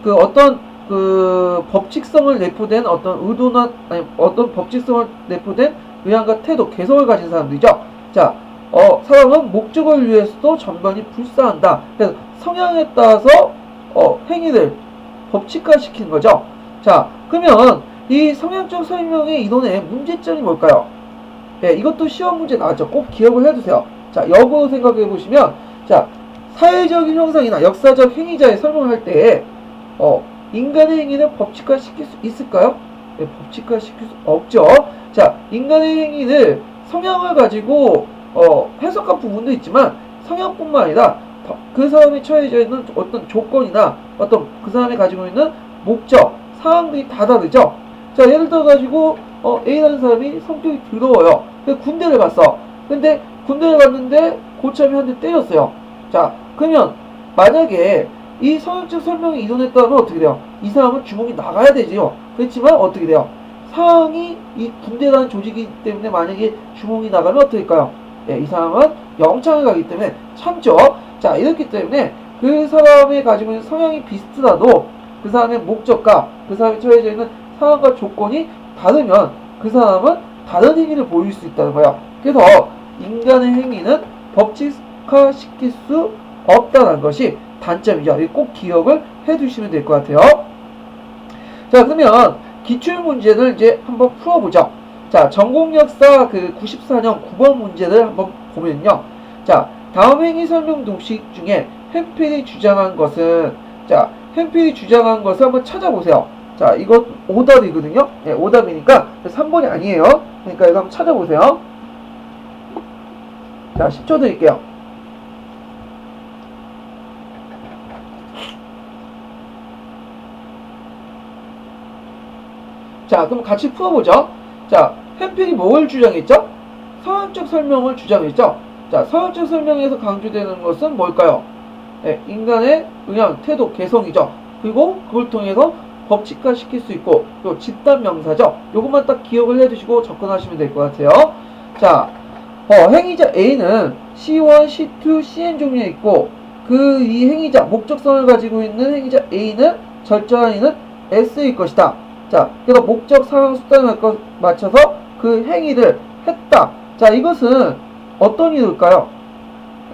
그 어떤 그 법칙성을 내포된 어떤 의도나 아니 어떤 법칙성을 내포된 의향과 태도, 개성을 가진 사람들이죠. 자, 사람은 목적을 위해서도 전반이 불사한다. 그래서 성향에 따라서 행위를 법칙화시키는 거죠. 자, 그러면 이 성향적 설명의 이론의 문제점이 뭘까요? 예, 이것도 시험 문제 나왔죠. 꼭 기억을 해두세요. 자, 역으로 생각해 보시면, 자, 사회적인 형상이나 역사적 행위자의 설명을 할 때, 인간의 행위는 법칙화시킬 수 있을까요? 예, 법칙화시킬 수 없죠. 자, 인간의 행위를 성향을 가지고, 해석한 부분도 있지만, 성향뿐만 아니라, 그 사람이 처해져 있는 어떤 조건이나, 어떤 그 사람이 가지고 있는 목적, 상황들이 다 다르죠. 자, 예를 들어가지고, A라는 사람이 성격이 더러워요. 군대를 갔어. 근데 군대를 갔는데 고참이 한 대 때렸어요. 자, 그러면 만약에 이 성향적 설명이 이론에 따르면 어떻게 돼요? 이 사람은 주먹이 나가야 되지요. 그렇지만 어떻게 돼요? 상황이 이 군대라는 조직이기 때문에 만약에 주먹이 나가면 어떻게 될까요? 예, 이 사람은 영창을 가기 때문에 참죠. 자, 이렇기 때문에 그 사람이 가지고 있는 성향이 비슷하더라도 그 사람의 목적과 그 사람이 처해져 있는 상황과 조건이 다르면 그 사람은 다른 행위를 보일 수 있다는 거예요. 그래서 인간의 행위는 법칙화시킬 수 없다는 것이 단점이죠. 꼭 기억을 해두시면 될 것 같아요. 자, 그러면 기출문제를 이제 한번 풀어보죠. 자, 전공역사 그 94년 9번 문제를 한번 보면요. 자, 다음 행위 설명 동식 중에 햄필이 주장한 것은, 자, 햄필이 주장한 것을 한번 찾아보세요. 자, 이거 오답이거든요. 네, 오답이니까 3번이 아니에요. 그러니까 이거 한번 찾아보세요. 자, 10초 드릴게요. 자, 그럼 같이 풀어보죠. 자, 햄필이 뭘 주장했죠? 성향적 설명을 주장했죠. 자, 성향적 설명에서 강조되는 것은 뭘까요? 네, 인간의 의향, 태도, 개성이죠. 그리고 그걸 통해서 법칙화 시킬 수 있고, 또 집단 명사죠. 요것만 딱 기억을 해두시고 접근하시면 될 것 같아요. 자, 행위자 A는 C1, C2, CN 종류에 있고, 그 이 행위자, 목적성을 가지고 있는 행위자 A는 절정한 이는 S일 것이다. 자, 그래서 목적, 상황, 수단을 맞춰서 그 행위를 했다. 자, 이것은 어떤 이유일까요?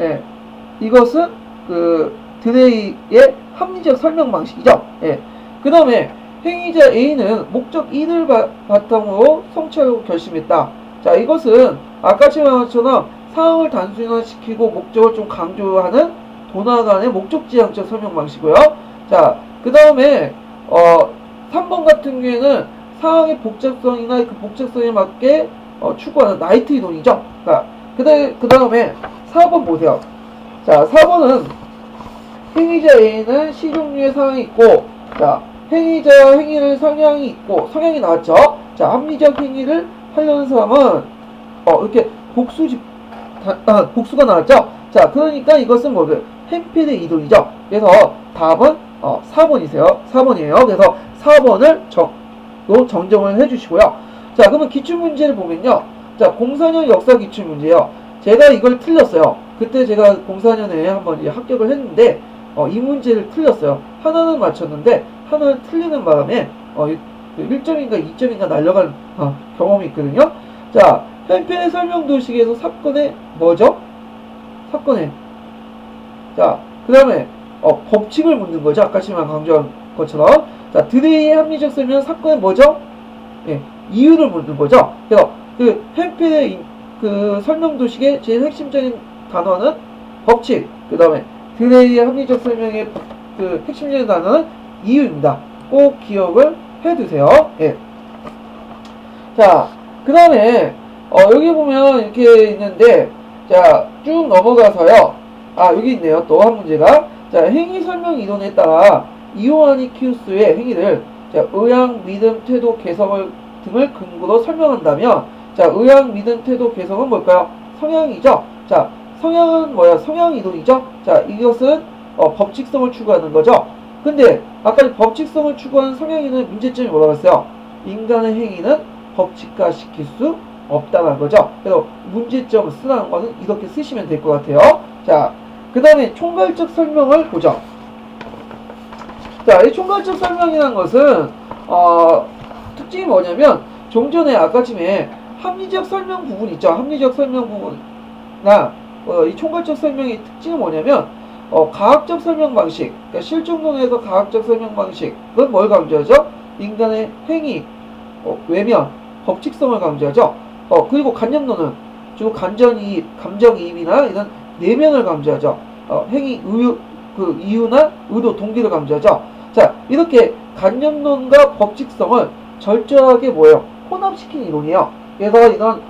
예, 이것은 그 드레이의 합리적 설명 방식이죠. 예. 그 다음에 행위자 A는 목적 1을 바탕으로 성취하려고 결심했다. 자, 자, 이것은 아까 말처럼 사항을 단순화시키고 목적을 좀 강조하는 도나간의 목적지향적 설명 방식이고요. 자, 그 다음에 3번 같은 경우에는 사항의 복잡성이나 그 복잡성에 맞게 추구하는 나이트 이론이죠. 자, 그 다음에 4번 보세요. 자, 4번은 행위자 A는 C 종류의 사항이 있고, 자, 행위자와 행위를 성향이 있고, 성향이 나왔죠. 자, 합리적 행위를 하려는 사람은 이렇게 복수가 나왔죠. 자, 그러니까 이것은 뭐예요? 햄필의 이론이죠. 그래서 답은 4번이세요. 4번이에요. 그래서 4번을 정정을 해주시고요. 자, 그러면 기출문제를 보면요. 자, 04년 역사 기출문제요. 제가 이걸 틀렸어요. 그때 제가 04년에 한번 이제 합격을 했는데, 이 문제를 틀렸어요. 하나는 맞췄는데, 하나는 틀리는 바람에, 1점인가 2점인가 날려간 경험이 있거든요. 자, 햄필의 설명 도식에서 사건의 뭐죠? 사건의. 자, 그 다음에, 법칙을 묻는 거죠. 아까 지만 강조한 것처럼. 자, 드레이의 합리적 설명은 사건의 뭐죠? 예, 이유를 묻는 거죠. 그래서, 그 햄필의 그 설명 도식의 제일 핵심적인 단어는 법칙. 그 다음에, 드레이의 합리적 설명의 그 핵심적인 단어는 이유입니다. 꼭 기억을 해두세요. 예. 자, 그 다음에 여기 보면 이렇게 있는데, 자, 쭉 넘어가서요. 여기 있네요. 또 한 문제가. 자, 행위 설명 이론에 따라 이오아니키우스의 행위를 자, 의향, 믿음, 태도, 개성을 등을 근거로 설명한다면, 자, 의향, 믿음, 태도, 개성은 뭘까요? 성향이죠. 자, 성향은 뭐야? 성향 이론이죠. 자, 이것은 법칙성을 추구하는 거죠. 근데 아까 법칙성을 추구하는 성향이는 문제점이 뭐라고 했어요? 인간의 행위는 법칙화시킬 수 없다는 거죠. 그래서 문제점을 쓰라는 것은 이렇게 쓰시면 될 것 같아요. 자, 그 다음에 총괄적 설명을 보죠. 자, 이 총괄적 설명이라는 것은 특징이 뭐냐면 좀 전에 아까쯤에 합리적 설명 부분 있죠. 합리적 설명 부분이나 이 총괄적 설명의 특징은 뭐냐면 가학적 설명 방식, 그러니까 실증론에서 가학적 설명 방식은 뭘 강조하죠? 인간의 행위, 외면, 법칙성을 강조하죠. 그리고 간념론은 주로 감정이입이나 이런 내면을 강조하죠. 행위, 이유나 의도, 동기를 강조하죠. 자, 이렇게 간념론과 법칙성을 절저하게 뭐예요? 혼합시킨 이론이에요. 그래서 이런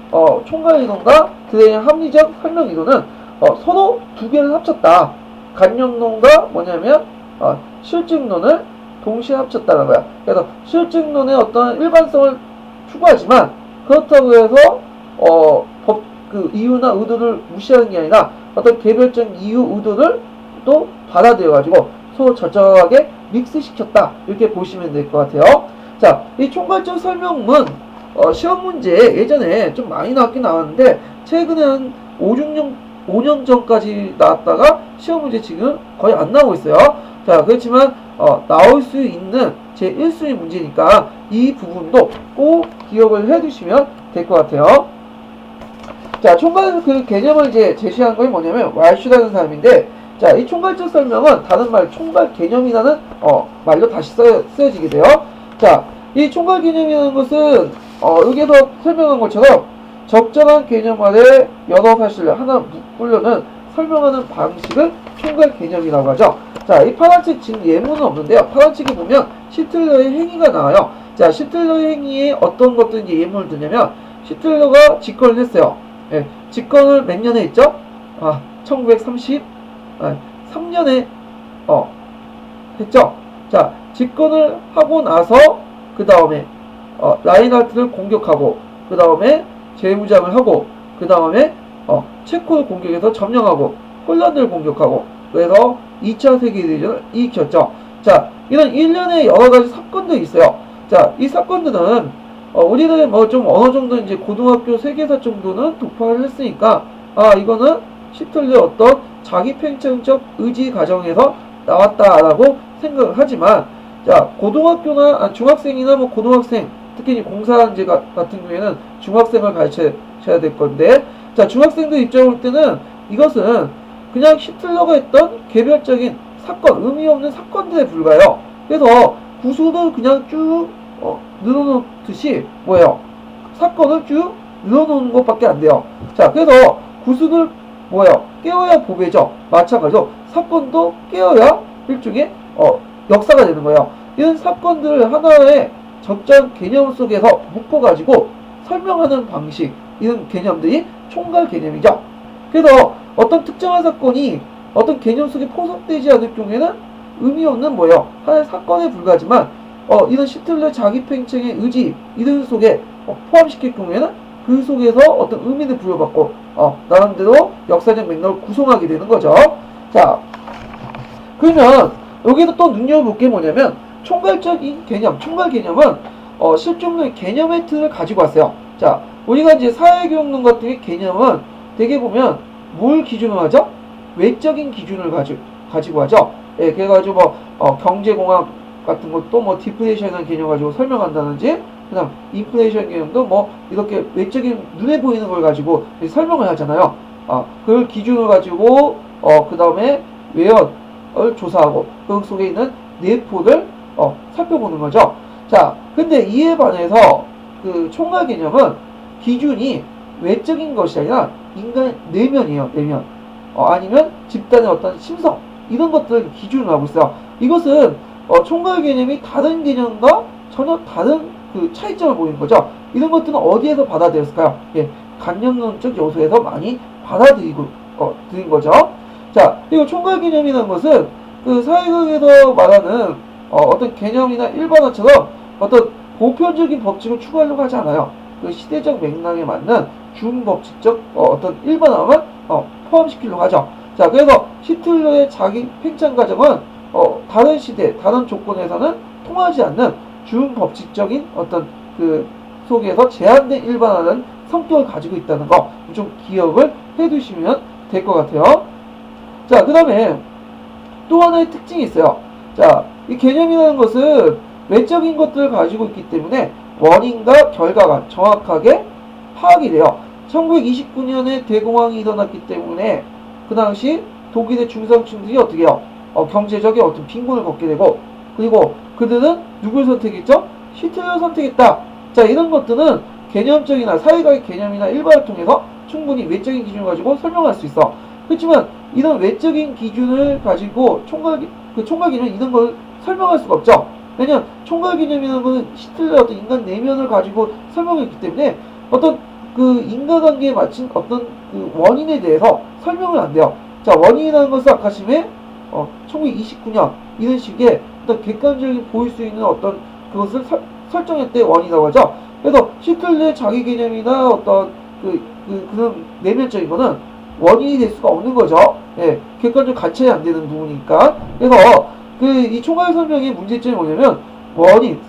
총괄 이론과 그의 합리적 설명 이론은 서로 두 개를 합쳤다. 간념론과 뭐냐면 실증론을 동시에 합쳤다는 거야. 그래서 실증론의 어떤 일반성을 추구하지만 그렇다고 해서 그 이유나 의도를 무시하는 게 아니라 어떤 개별적 이유 의도를 또 받아들여가지고 서로 절저하게 믹스시켰다. 이렇게 보시면 될 것 같아요. 자, 이 총괄적 설명문 시험 문제 예전에 좀 많이 나왔긴 나왔는데 최근에 한 5년 전까지 나왔다가 시험 문제 지금 거의 안 나오고 있어요. 자, 그렇지만 나올 수 있는 제 1순위 문제니까 이 부분도 꼭 기억을 해두시면 될 것 같아요. 자, 총괄 그 개념을 이제 제시한 건 뭐냐면 왈슈라는 사람인데, 자, 이 총괄적 설명은 다른 말 총괄 개념이라는 말로 다시 쓰여지게 돼요. 자, 이 총괄 개념이라는 것은 여기서 설명한 것처럼 적절한 개념 아래 여러 사실을 하나 묶으려는 설명하는 방식을 총괄 개념이라고 하죠. 자, 이 파란색 지금 예문은 없는데요. 파란색에 보면 시틀러의 행위가 나와요. 자, 시틀러의 행위에 어떤 것들 이제 예문을 두냐면 시틀러가 집권을 했어요. 예, 집권을 몇 년에 했죠? 1933년에 했죠. 자, 집권을 하고 나서 그 다음에 라인하르트를 공격하고 그 다음에 재무장을 하고 그 다음에 체코를 공격해서 점령하고 폴란드를 공격하고 그래서 2차 세계대전을 일으켰죠. 자, 이런 일련의 여러가지 사건들이 있어요. 자, 이 사건들은 우리는 뭐 좀 어느 정도 이제 고등학교 세계사 정도는 독파를 했으니까 이거는 시틀러의 어떤 자기 팽창적 의지 과정에서 나왔다라고 생각을 하지만, 자, 고등학교나 중학생이나 뭐 고등학생, 특히 공사제 같은 경우에는 중학생을 가르쳐야 될 건데, 자, 중학생들 입장에 볼 때는 이것은 그냥 히틀러가 했던 개별적인 사건, 의미 없는 사건들에 불과해요. 그래서 구조를 그냥 쭉 늘어놓듯이 뭐예요? 사건을 쭉 늘어놓는 것밖에 안 돼요. 자, 그래서 구순을 뭐예요? 깨워야 보배죠. 마찬가지로 사건도 깨워야 일종의 역사가 되는 거예요. 이런 사건들을 하나의 적절한 개념 속에서 묶어가지고 설명하는 방식, 이런 개념들이 총괄 개념이죠. 그래서 어떤 특정한 사건이 어떤 개념 속에 포섭되지 않을 경우에는 의미 없는 뭐예요? 하나의 사건에 불과하지만 이런 시틀러의 자기 팽창의 의지 이런 속에 포함시킬 경우에는 그 속에서 어떤 의미를 부여받고 나름대로 역사적 맥락을 구성하게 되는 거죠. 자, 그러면 여기서 또 눈여겨볼 게 뭐냐면 총괄적인 개념, 총괄 개념은 실존의 개념의 틀을 가지고 왔어요. 자, 우리가 이제 사회교육론 같은 개념은 되게 보면 뭘 기준으로 하죠? 외적인 기준을 가지고 하죠. 예, 그래가지고 뭐 경제공학 같은 것도 뭐 디플레이션이라는 개념 가지고 설명한다든지, 그다음 인플레이션 개념도 뭐 이렇게 외적인 눈에 보이는 걸 가지고 설명을 하잖아요. 그걸 기준으로 가지고 그 다음에 외연을 조사하고 그 속에 있는 내포를 살펴보는 거죠. 자, 근데 이에 반해서 그 총괄 개념은 기준이 외적인 것이 아니라 인간의 내면이에요. 내면. 아니면 집단의 어떤 심성 이런 것들을 기준으로 하고 있어요. 이것은 총괄 개념이 다른 개념과 전혀 다른 그 차이점을 보이는 거죠. 이런 것들은 어디에서 받아들였을까요? 예, 간접론적 요소에서 많이 드린 거죠. 자, 그리고 총괄 개념이라는 것은 그 사회학에서 말하는 어떤 개념이나 일반화처럼 어떤 보편적인 법칙을 추구하려고 하지 않아요. 그 시대적 맥락에 맞는 중법칙적 어떤 일반화만 포함시키려고 하죠. 자, 그래서 시틀러의 자기 팽창 과정은 다른 시대, 다른 조건에서는 통하지 않는 중법칙적인 어떤 그 속에서 제한된 일반화는 성격을 가지고 있다는 거 좀 기억을 해두시면 될 것 같아요. 자, 그 다음에 또 하나의 특징이 있어요. 자, 이 개념이라는 것은 외적인 것들을 가지고 있기 때문에 원인과 결과가 정확하게 파악이 돼요. 1929년에 대공황이 일어났기 때문에 그 당시 독일의 중상층들이 어떻게 해요? 경제적인 어떤 빈곤을 겪게 되고, 그리고 그들은 누굴 선택했죠? 히틀러를 선택했다. 자, 이런 것들은 개념적이나 사회학의 개념이나 일반을 통해서 충분히 외적인 기준을 가지고 설명할 수 있어. 그렇지만 이런 외적인 기준을 가지고 총괄 개념 이런 걸 설명할 수가 없죠. 왜냐면 총괄 개념이라는 것은 히틀러의 어떤 인간 내면을 가지고 설명했기 때문에 어떤 그 인과관계에 맞춘 어떤 그 원인에 대해서 설명은 안 돼요. 자, 원인이라는 것은 아까 심에 1929년 이런 식의 어떤 객관적인 보일 수 있는 어떤 그것을 설정했대 원인이라고 하죠. 그래서 히틀러의 자기 개념이나 어떤 그런 내면적인 거는 원인이 될 수가 없는 거죠. 예, 객관적 관찰이 안 되는 부분이니까. 그래서 이 총괄 설명의 문제점이 뭐냐면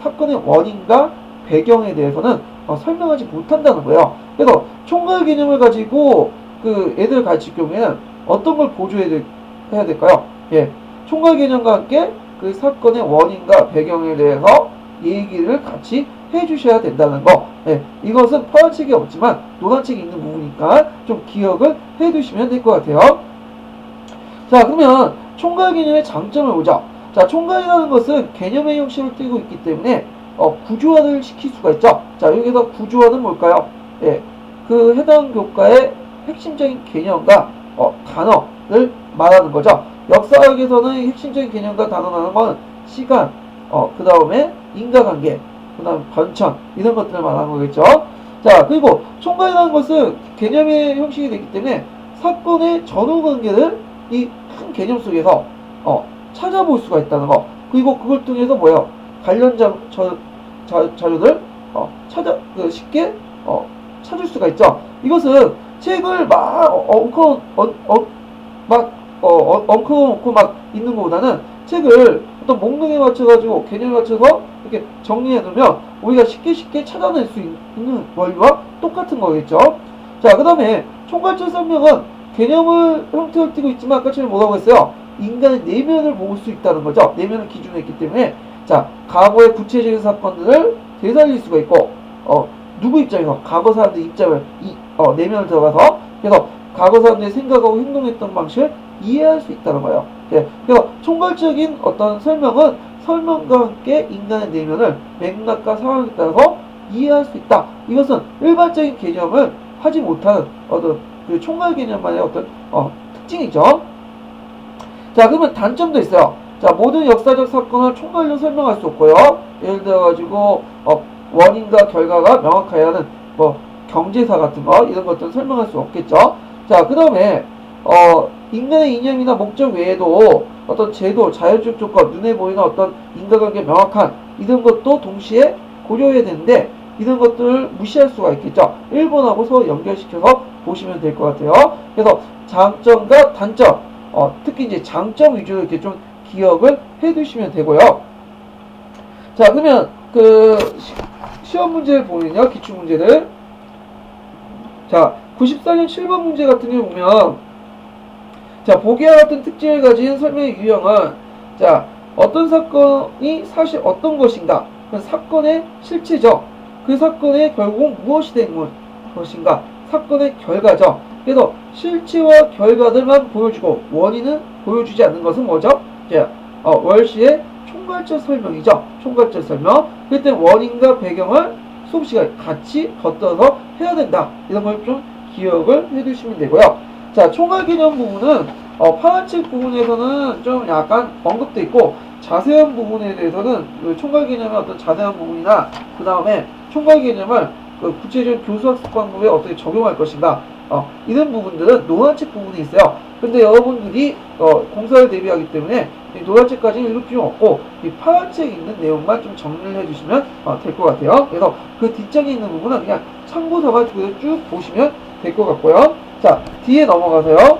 사건의 원인과 배경에 대해서는 설명하지 못한다는 거예요. 그래서 총괄 개념을 가지고 그 애들 가르칠 경우에는 어떤 걸 보조해야 될까요? 예, 총괄 개념과 함께 그 사건의 원인과 배경에 대해서 얘기를 같이 해주셔야 된다는 거. 예, 이것은 파란책이 없지만 노란책이 있는 부분이니까 좀 기억을 해두시면 될 것 같아요. 자, 그러면 총괄 개념의 장점을 보자. 자, 총괄이라는 것은 개념의 형식을 띠고 있기 때문에 구조화를 시킬 수가 있죠. 자, 여기서 구조화는 뭘까요? 예, 그 해당 교과의 핵심적인 개념과 단어를 말하는 거죠. 역사학에서는 핵심적인 개념과 단어라는 건 시간, 그 다음에 인과관계, 그 다음 변천 이런 것들을 말하는 거겠죠. 자, 그리고 총괄이라는 것은 개념의 형식이 되기 때문에 사건의 전후관계를 이 큰 개념 속에서 찾아볼 수가 있다는 거. 그리고 그걸 통해서 뭐예요? 관련 자료들 쉽게 찾을 수가 있죠. 이것은 책을 막 엉켜놓고 막 있는 것보다는 책을 어떤 목록에 맞춰가지고 개념에 맞춰서 이렇게 정리해 놓으면 우리가 쉽게 찾아낼 수 있는 원리와 똑같은 거겠죠. 자, 그 다음에 총괄적 설명은 개념을 형태를 띠고 있지만 아까 전에 뭐라고 했어요? 인간의 내면을 볼 수 있다는 거죠. 내면을 기준으로 했기 때문에 자, 과거의 구체적인 사건들을 되살릴 수가 있고 누구 입장에서? 과거 사람들 입장을 내면을 들어가서 그래서 과거 사람들이 생각하고 행동했던 방식을 이해할 수 있다는 거예요. 예, 그래서 총괄적인 어떤 설명은 설명과 함께 인간의 내면을 맥락과 상황에 따라서 이해할 수 있다. 이것은 일반적인 개념을 하지 못하는 어떤 그 총괄 개념만의 어떤 특징이죠. 자, 그러면 단점도 있어요. 자, 모든 역사적 사건을 총괄로 설명할 수 없고요. 예를 들어가지고 원인과 결과가 명확해야 하는 뭐 경제사 같은 거 이런 것들은 설명할 수 없겠죠. 자, 그 다음에 인간의 이념이나 목적 외에도 어떤 제도, 자연적 조건, 눈에 보이는 어떤 인과관계 명확한 이런 것도 동시에 고려해야 되는데 이런 것들을 무시할 수가 있겠죠. 일본하고 서로 연결시켜서 보시면 될 것 같아요. 그래서 장점과 단점, 특히 이제 장점 위주로 이렇게 좀 기억을 해 두시면 되고요. 자, 그러면 그 시험 문제를 보면요. 기출 문제를. 자, 94년 7번 문제 같은 경우 보면 자, 보기와 같은 특징을 가진 설명의 유형은 자, 어떤 사건이 사실 어떤 것인가? 그 사건의 실체죠. 그 사건의 결국 무엇이 된 것인가? 사건의 결과죠. 그래서 실체와 결과들만 보여주고 원인은 보여주지 않는 것은 뭐죠? 자, 월시의 총괄적 설명이죠. 총괄적 설명. 그때 원인과 배경을 수업 시간에 같이 덧떠서 해야 된다. 이런 걸 좀 기억을 해두시면 되고요. 자, 총괄 개념 부분은 파란책 부분에서는 좀 약간 언급돼 있고 자세한 부분에 대해서는 그 총괄 개념의 어떤 자세한 부분이나 그 다음에 총괄 개념을 그 구체적인 교수학습 방법에 어떻게 적용할 것인가 이런 부분들은 노란책 부분이 있어요. 근데 여러분들이 공사를 대비하기 때문에 이 노란책까지는 읽을 필요 없고 이 파란책에 있는 내용만 좀 정리를 해주시면 될 것 같아요. 그래서 그 뒷장에 있는 부분은 그냥 참고서가 쭉 보시면 될 것 같고요. 자, 뒤에 넘어가서요.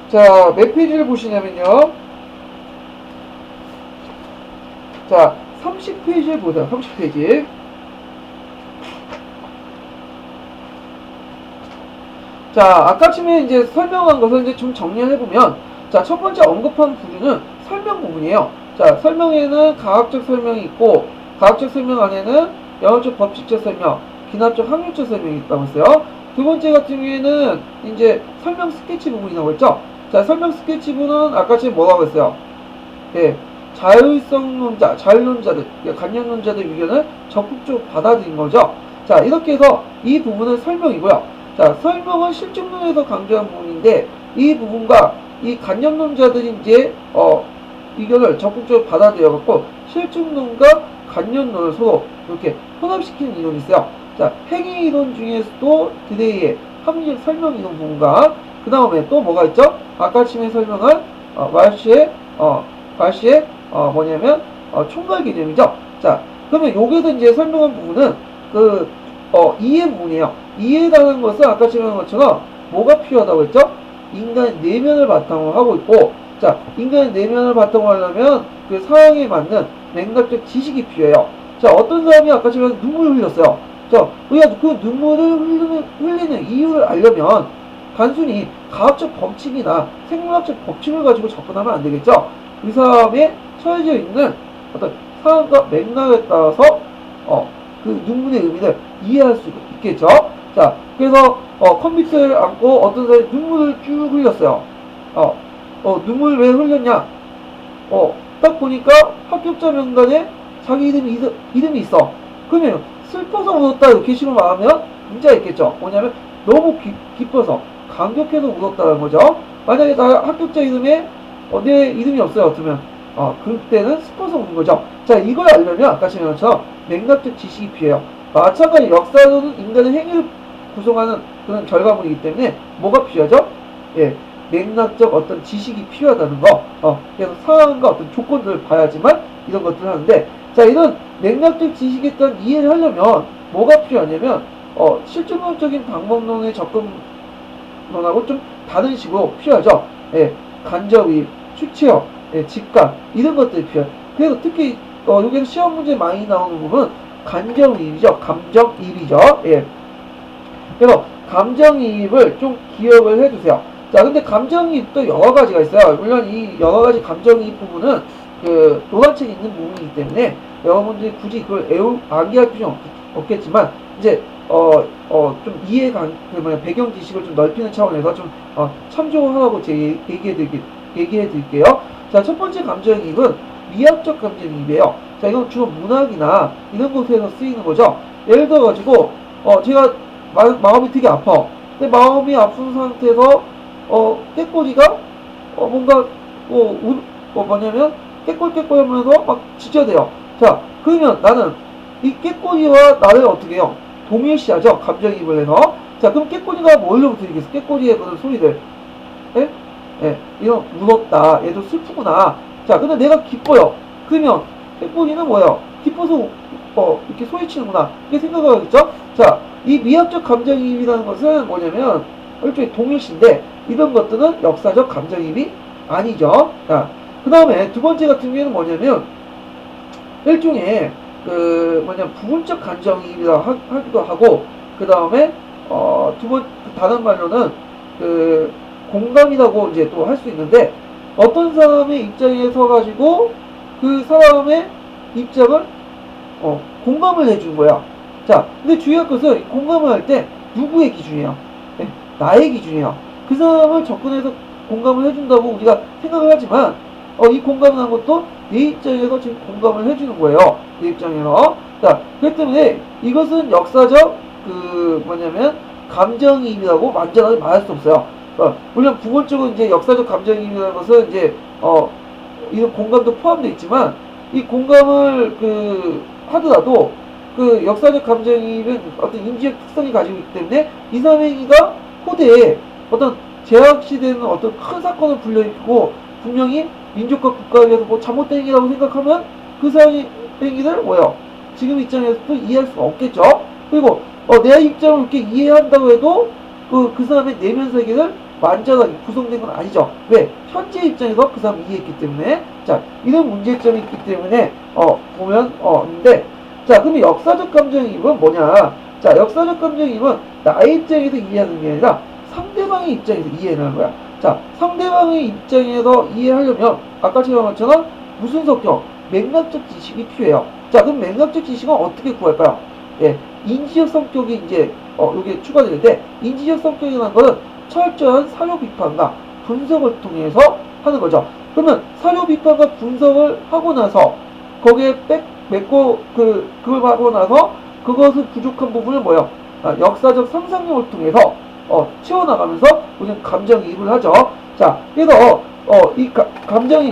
자, 몇 페이지를 보시냐면요. 자, 30페이지를 보세요. 30페이지. 자, 아까쯤에 이제 설명한 것을 이제 좀 정리를 해보면, 자, 첫 번째 언급한 부분은 설명 부분이에요. 자, 설명에는 가학적 설명이 있고, 가학적 설명 안에는 영어적 법칙적 설명, 기납적 학력적 설명이 있다고 했어요. 두 번째 같은 경우에는 이제 설명 스케치 부분이 나오고 있죠. 자, 설명 스케치 부분은 아까쯤에 뭐라고 했어요? 예, 자율성론자, 자율론자들, 그러니까 관념론자들 의견을 적극적으로 받아들인 거죠. 자, 이렇게 해서 이 부분은 설명이고요. 자, 설명은 실증론에서 강조한 부분인데 이 부분과 이 관념론자들이 이제 의견을 적극적으로 받아들여갖고 실증론과 관념론을 서로 이렇게 혼합시키는 이론이 있어요. 자, 행위 이론 중에서도 드레이의 합리적 설명 이론 부분과 그 다음에 또 뭐가 있죠? 아까 침에 설명한 말시의 뭐냐면 총괄 개념이죠. 자, 그러면 여기서 이제 설명한 부분은 그 이해 부분이에요. 이해라는 것은 아까 설명한 것처럼 뭐가 필요하다고 했죠? 인간의 내면을 바탕으로 하고 있고, 자, 인간의 내면을 바탕으로 하려면 그 상황에 맞는 맥락적 지식이 필요해요. 자, 어떤 사람이 아까 설명한 눈물을 흘렸어요. 자, 우리가 그 눈물을 흘리는 이유를 알려면 단순히 과학적 법칙이나 생물학적 법칙을 가지고 접근하면 안 되겠죠? 그 사람의 처해져 있는 어떤 상황과 맥락에 따라서 그 눈물의 의미를 이해할 수 있겠죠. 자, 그래서 컴퓨터를 안고 어떤 사람이 눈물을 쭉 흘렸어요. 눈물 왜 흘렸냐? 딱 보니까 합격자 명단에 자기 이름이 있어. 그러면 슬퍼서 울었다 이렇게 식으로 말하면 문제가 있겠죠. 뭐냐면 너무 기뻐서 감격해서 울었다는 거죠. 만약에 나 합격자 이름에 내 이름이 없어요. 그러면 그때는 슬퍼서 우는 거죠. 자, 이걸 알려면 아까 말한 것처럼 맥락적 지식이 필요해요. 마찬가지 역사로는 인간의 행위를 구성하는 그런 결과물이기 때문에 뭐가 필요하죠? 예, 맥락적 어떤 지식이 필요하다는 거. 그래서 상황과 어떤 조건들을 봐야지만 이런 것들을 하는데, 자, 이런 맥락적 지식에 대한 이해를 하려면 뭐가 필요하냐면 실증론적인 방법론의 접근론하고 좀 다른 식으로 필요하죠. 예, 간접이입, 추체력, 예, 직감 이런 것들이 필요해요. 그래서 특히 여기서 시험 문제 많이 나오는 부분은 감정이입이죠. 감정이입이죠. 예. 그래서 감정이입을 좀 기억을 해두세요. 자, 근데 감정이입도 여러 가지가 있어요. 물론 이 여러 가지 감정이입 부분은 그 노란책에 있는 부분이기 때문에 여러분들이 굳이 그걸 암기할 필요는 없겠지만 이제 좀 배경 지식을 좀 넓히는 차원에서 좀 참조하라고 얘기해 드릴게요. 자, 첫 번째 감정이입은 미학적 감정이입이에요. 자, 이건 주로 문학이나 이런 곳에서 쓰이는 거죠. 예를 들어가지고, 제가 마음이 되게 아파. 근데 마음이 아픈 상태에서, 깨꼬리가, 뭔가, 뭐냐면, 깨꼴깨꼴 하면서 막 짖어대요. 자, 그러면 나는 이 깨꼬리와 나를 어떻게 해요? 동일시하죠? 감정이입을 해서. 자, 그럼 깨꼬리가 뭘로부터 들리겠어? 깨꼬리의 그런 소리들. 예? 예, 이런 무섭다. 얘도 슬프구나. 자, 근데 내가 기뻐요. 그러면 깨꼬리는 뭐예요? 기뻐서 이렇게 소리치는구나. 이렇게 생각을 하겠죠? 자, 이 미학적 감정이입이라는 것은 뭐냐면 일종의 동일시인데 이런 것들은 역사적 감정이입이 아니죠. 자, 그 다음에 두 번째 같은 경우에는 뭐냐면 일종의 부분적 감정이입이라고 하기도 하고 그 다음에 다른 말로는 공감이라고 이제 또 할 수 있는데 어떤 사람의 입장에 서 가지고 그 사람의 입장을 공감을 해준 거야. 자, 근데 중요한 것은 공감을 할 때 누구의 기준이야? 네, 나의 기준이야. 그 사람을 접근해서 공감을 해준다고 우리가 생각을 하지만 이 공감을 한 것도 내 입장에서 지금 공감을 해주는 거예요. 내 입장에서. 자, 그렇기 때문에 이것은 역사적 감정이입이라고 완전하게 말할 수 없어요. 물론 부분적으로 이제 역사적 감정이입이라는 것은 이제 이런 공감도 포함되어 있지만 이 공감을 하더라도 역사적 감정이입은 어떤 인지적 특성이 가지고 있기 때문에 이 사람 행위가 후대에 어떤 제약시되는 어떤 큰 사건을 불러일으키고 분명히 민족과 국가에 위해서 뭐 잘못된 행위라고 생각하면 그 사람의 행위를 지금 입장에서도 이해할 수가 없겠죠. 그리고 내 입장을 이렇게 이해한다고 해도 그 사람의 내면 세계를 완전하게 구성된 건 아니죠. 왜? 현재 입장에서 그 사람이 이해했기 때문에. 자, 이런 문제점이 있기 때문에 있는데, 자, 그럼 역사적 감정이입은 뭐냐? 자, 역사적 감정이입은 나의 입장에서 이해하는 게 아니라 상대방의 입장에서 이해하는 거야. 자, 상대방의 입장에서 이해하려면 아까 제가 말했잖아. 무슨 성격? 맥락적 지식이 필요해요. 자, 그럼 맥락적 지식은 어떻게 구할까요? 예, 인지적 성격이 이제 여기에 추가되는데, 인지적 성격이라는 것은 철저한 사료 비판과 분석을 통해서 하는 거죠. 그러면 사료 비판과 분석을 하고 나서 거기에 그걸 하고 나서 그것을 부족한 부분을 역사적 상상력을 통해서 채워나가면서 우리는 감정이입을 하죠. 자, 그래서 이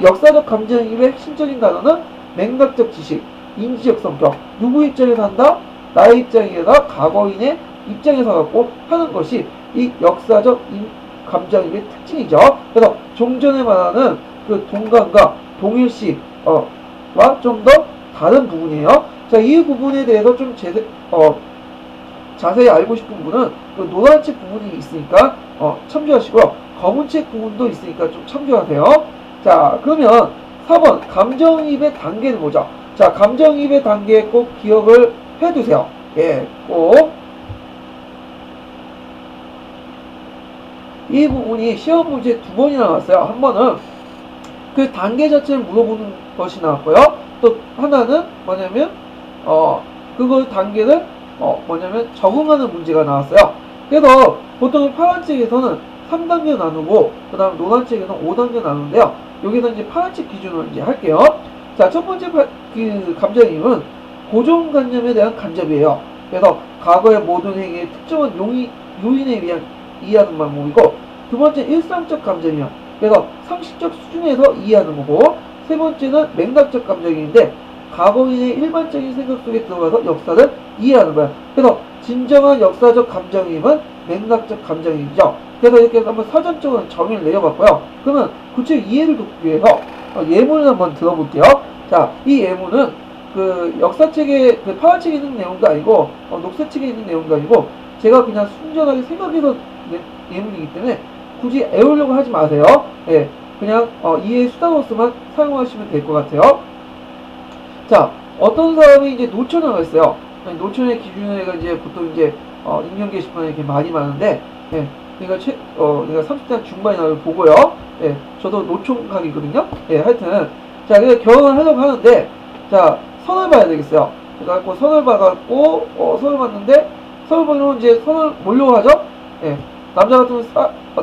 역사적 감정이입의 핵심적인 단어는 맥락적 지식, 인지적 성격, 누구 입장에서 한다? 나의 입장에서 과거인의 입장에서 갖고 하는 것이 이 역사적 감정이입의 특징이죠. 그래서 종전에 말하는 동감과 동일시와 좀 더 다른 부분이에요. 자, 이 부분에 대해서 좀 자세히 알고 싶은 분은 노란 책 부분이 있으니까 참조하시고요. 검은 책 부분도 있으니까 좀 참조하세요. 자, 그러면 4번 감정이입의 단계를 보자. 자, 감정이입의 단계 꼭 기억을 해두세요. 예, 꼭. 이 부분이 시험 문제 2번이 나왔어요. 한 번은 그 단계 자체를 물어보는 것이 나왔고요. 또 하나는 뭐냐면 그걸 단계를 적응하는 문제가 나왔어요. 그래서 보통 파란책에서는 3단계 나누고 그 다음 노란책에서는 5단계 나누는데요. 여기서 이제 파란책 기준으로 이제 할게요. 자, 첫 번째 감정이입은 고정관념에 대한 간접이에요. 그래서 과거의 모든 행위의 특정한 요인에 의한 이해하는 방법이고, 두 번째 일상적 감정이요. 그래서 상식적 수준에서 이해하는 거고, 세 번째는 맥락적 감정인데 과거인의 일반적인 생각 속에 들어가서 역사를 이해하는 거야. 그래서 진정한 역사적 감정이입은 맥락적 감정이죠. 그래서 이렇게 해서 한번 사전적으로 정의를 내려봤고요. 그러면 구체적 이해를 돕기 위해서 예문을 한번 들어볼게요. 자, 이 예문은 역사책에 파란책에 있는 내용도 아니고 녹색책에 있는 내용도 아니고 제가 그냥 순전하게 생각해서 낸 예문이기 때문에 굳이 애우려고 하지 마세요. 예, 그냥 이해의 수단으로서만 사용하시면 될 것 같아요. 자, 어떤 사람이 이제 노천을 했어요. 노천의 기준에가 이제 보통 이제 익명 게시판에 이렇게 많이 많은데, 예, 내가 30대 중반에 나올 보고요. 예, 저도 노총각이거든요. 예, 하여튼 자, 그래서 결혼을 하려고 하는데, 자, 선을 봐야 되겠어요. 그래갖고 선을 봐갖고 선을 봤는데 선을 보면 이제 선을 보려고 하죠. 예, 남자 같은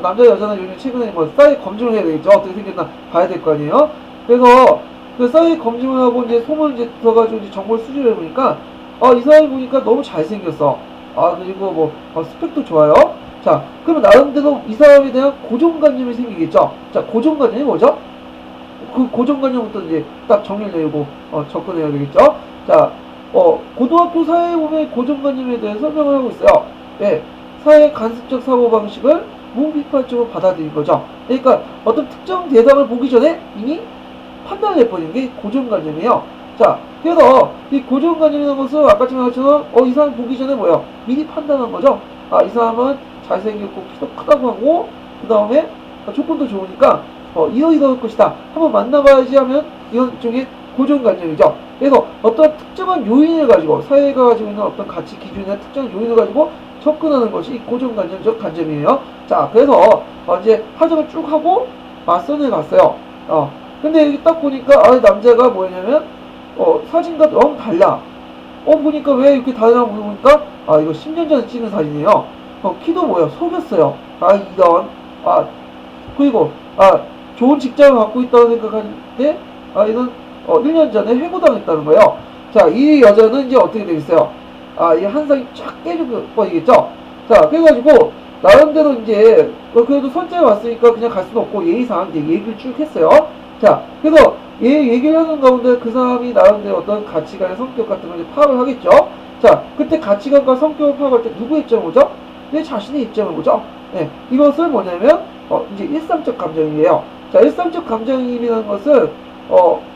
남자 여자는 요즘 최근에 뭐 사이 검증을 해야 되겠죠. 어떻게 생겼나 봐야 될 거 아니에요. 그래서 그 사이 검증을 하고 이제 소문 이제 들어가지고 이제 정보를 수집을 해보니까 이 사람이 보니까 너무 잘생겼어. 그리고 뭐 스펙도 좋아요. 자, 그러면 나름대로 이 사람에 대한 고정관념이 생기겠죠. 자, 고정관념이 뭐죠? 그 고정관념부터 이제 딱 정리를 내고 접근해야 되겠죠. 자, 고등학교 사회보험의 고정관념에 대해 설명을 하고 있어요. 예, 사회 간섭적 사고방식을 무비판적으로 받아들인 거죠. 그러니까 어떤 특정 대상을 보기 전에 이미 판단을 해버리는 게 고정관념이에요. 자, 그래서 이 고정관념이라는 것은 아까 말했처럼 이 사람 보기 전에 뭐예요? 미리 판단한 거죠. 이 사람은 잘생겼고 키도 크다고 하고 그 다음에 조건도 좋으니까 이러이러할 것이다. 한번 만나봐야지 하면 이런 쪽의 고정관념이죠. 그래서 어떤 특정한 요인을 가지고 사회가 가지고 있는 어떤 가치 기준이나 특정한 요인을 가지고 접근하는 것이 고정관념적 관점이에요. 자, 그래서 이제 하정을 쭉 하고 맞선을 갔어요. 근데 여기 딱 보니까 남자가 뭐냐면 사진과 너무 달라. 보니까 왜 이렇게 다르나 보니까 이거 10년 전에 찍은 사진이에요. 키도 뭐야 속였어요. 이런 그리고 좋은 직장을 갖고 있다고 생각하는데 이건 1년 전에 해고당했다는 거예요. 자, 이 여자는 이제 어떻게 되겠어요? 이 한상이 쫙 깨질 뻔이겠죠. 자, 그래가지고 나름대로 이제 그래도 선장에 왔으니까 그냥 갈 수는 없고 예의상 이제 얘기를 쭉 했어요. 자, 그래서 얘기를 하는 가운데 그 사람이 나름대로 어떤 가치관의 성격 같은 걸 이제 파악을 하겠죠. 자, 그때 가치관과 성격을 파악할 때 누구의 입장을 보죠? 내 자신의 입장을 보죠. 네, 이것을 뭐냐면 이제 일상적 감정이에요. 자, 일상적 감정이라는 것은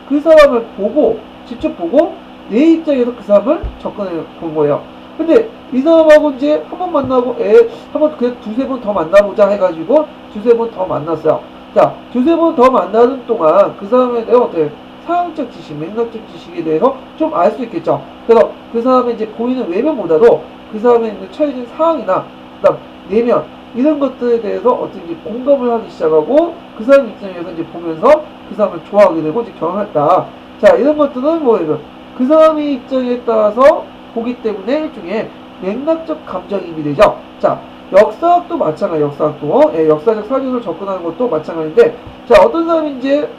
그 사람을 보고 직접 보고 내 입장에서 그 사람을 접근해 본 거예요. 근데 이 사람하고 이제 한 번 만나고 한번 그냥 두세 번 더 만나보자 해가지고 두세 번 더 만났어요. 자, 두세 번 더 만나는 동안 그 사람에 대한 어떤 사항적 지식, 맥락적 지식에 대해서 좀 알 수 있겠죠. 그래서 그 사람의 이제 보이는 외면보다도 그 사람의 있는 처해진 상황이나 그다음 내면 이런 것들에 대해서 어떤 이제 공감을 하기 시작하고 그 사람 입장에서 이제 보면서 그 사람을 좋아하게 되고 이제 결혼했다. 자, 이런 것들은 뭐예요? 그 사람의 입장에 따라서 보기 때문에 일종의 맥락적 감정이입이 되죠. 자, 역사학도 마찬가지, 역사학도 역사적 사진으로 접근하는 것도 마찬가지인데, 자, 어떤 사람이 이제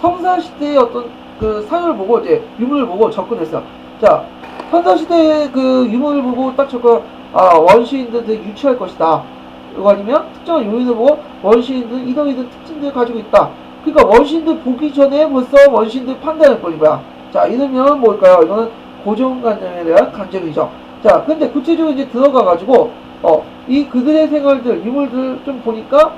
성사시대의 어떤 그 사연을 보고 이제 유물을 보고 접근했어. 자, 성사시대의 그 유물을 보고 딱 접근, 원시인들은 되게 유치할 것이다. 이거 아니면 특정한 요인을 보고 원시인들은 이런 특징들을 가지고 있다. 그러니까 원시인들 보기 전에 벌써 원시인들 판단할 거인 거야. 자, 이러면 뭘까요? 이거는 고정관념에 대한 관점이죠. 자, 근데 구체적으로 이제 들어가가지고, 이 그들의 생활들, 유물들 좀 보니까,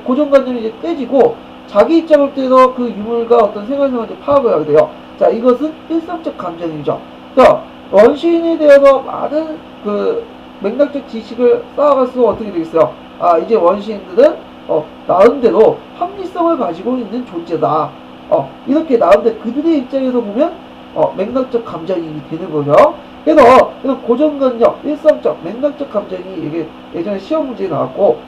고정관념이 이제 깨지고, 자기 입장을 때서 그 유물과 어떤 생활상을 파악을 하게 돼요. 자, 이것은 일상적 감정이죠. 자, 원시인에 대해서 많은 그 맥락적 지식을 쌓아갈수록 어떻게 되겠어요? 이제 원시인들은, 나름대로 합리성을 가지고 있는 존재다. 이렇게 나름대로 그들의 입장에서 보면, 맥락적 감정이 되는 거죠. 그래서 이런 고정관념, 일상적, 맥락적 감정이 이게 예전에 시험 문제에 나왔고,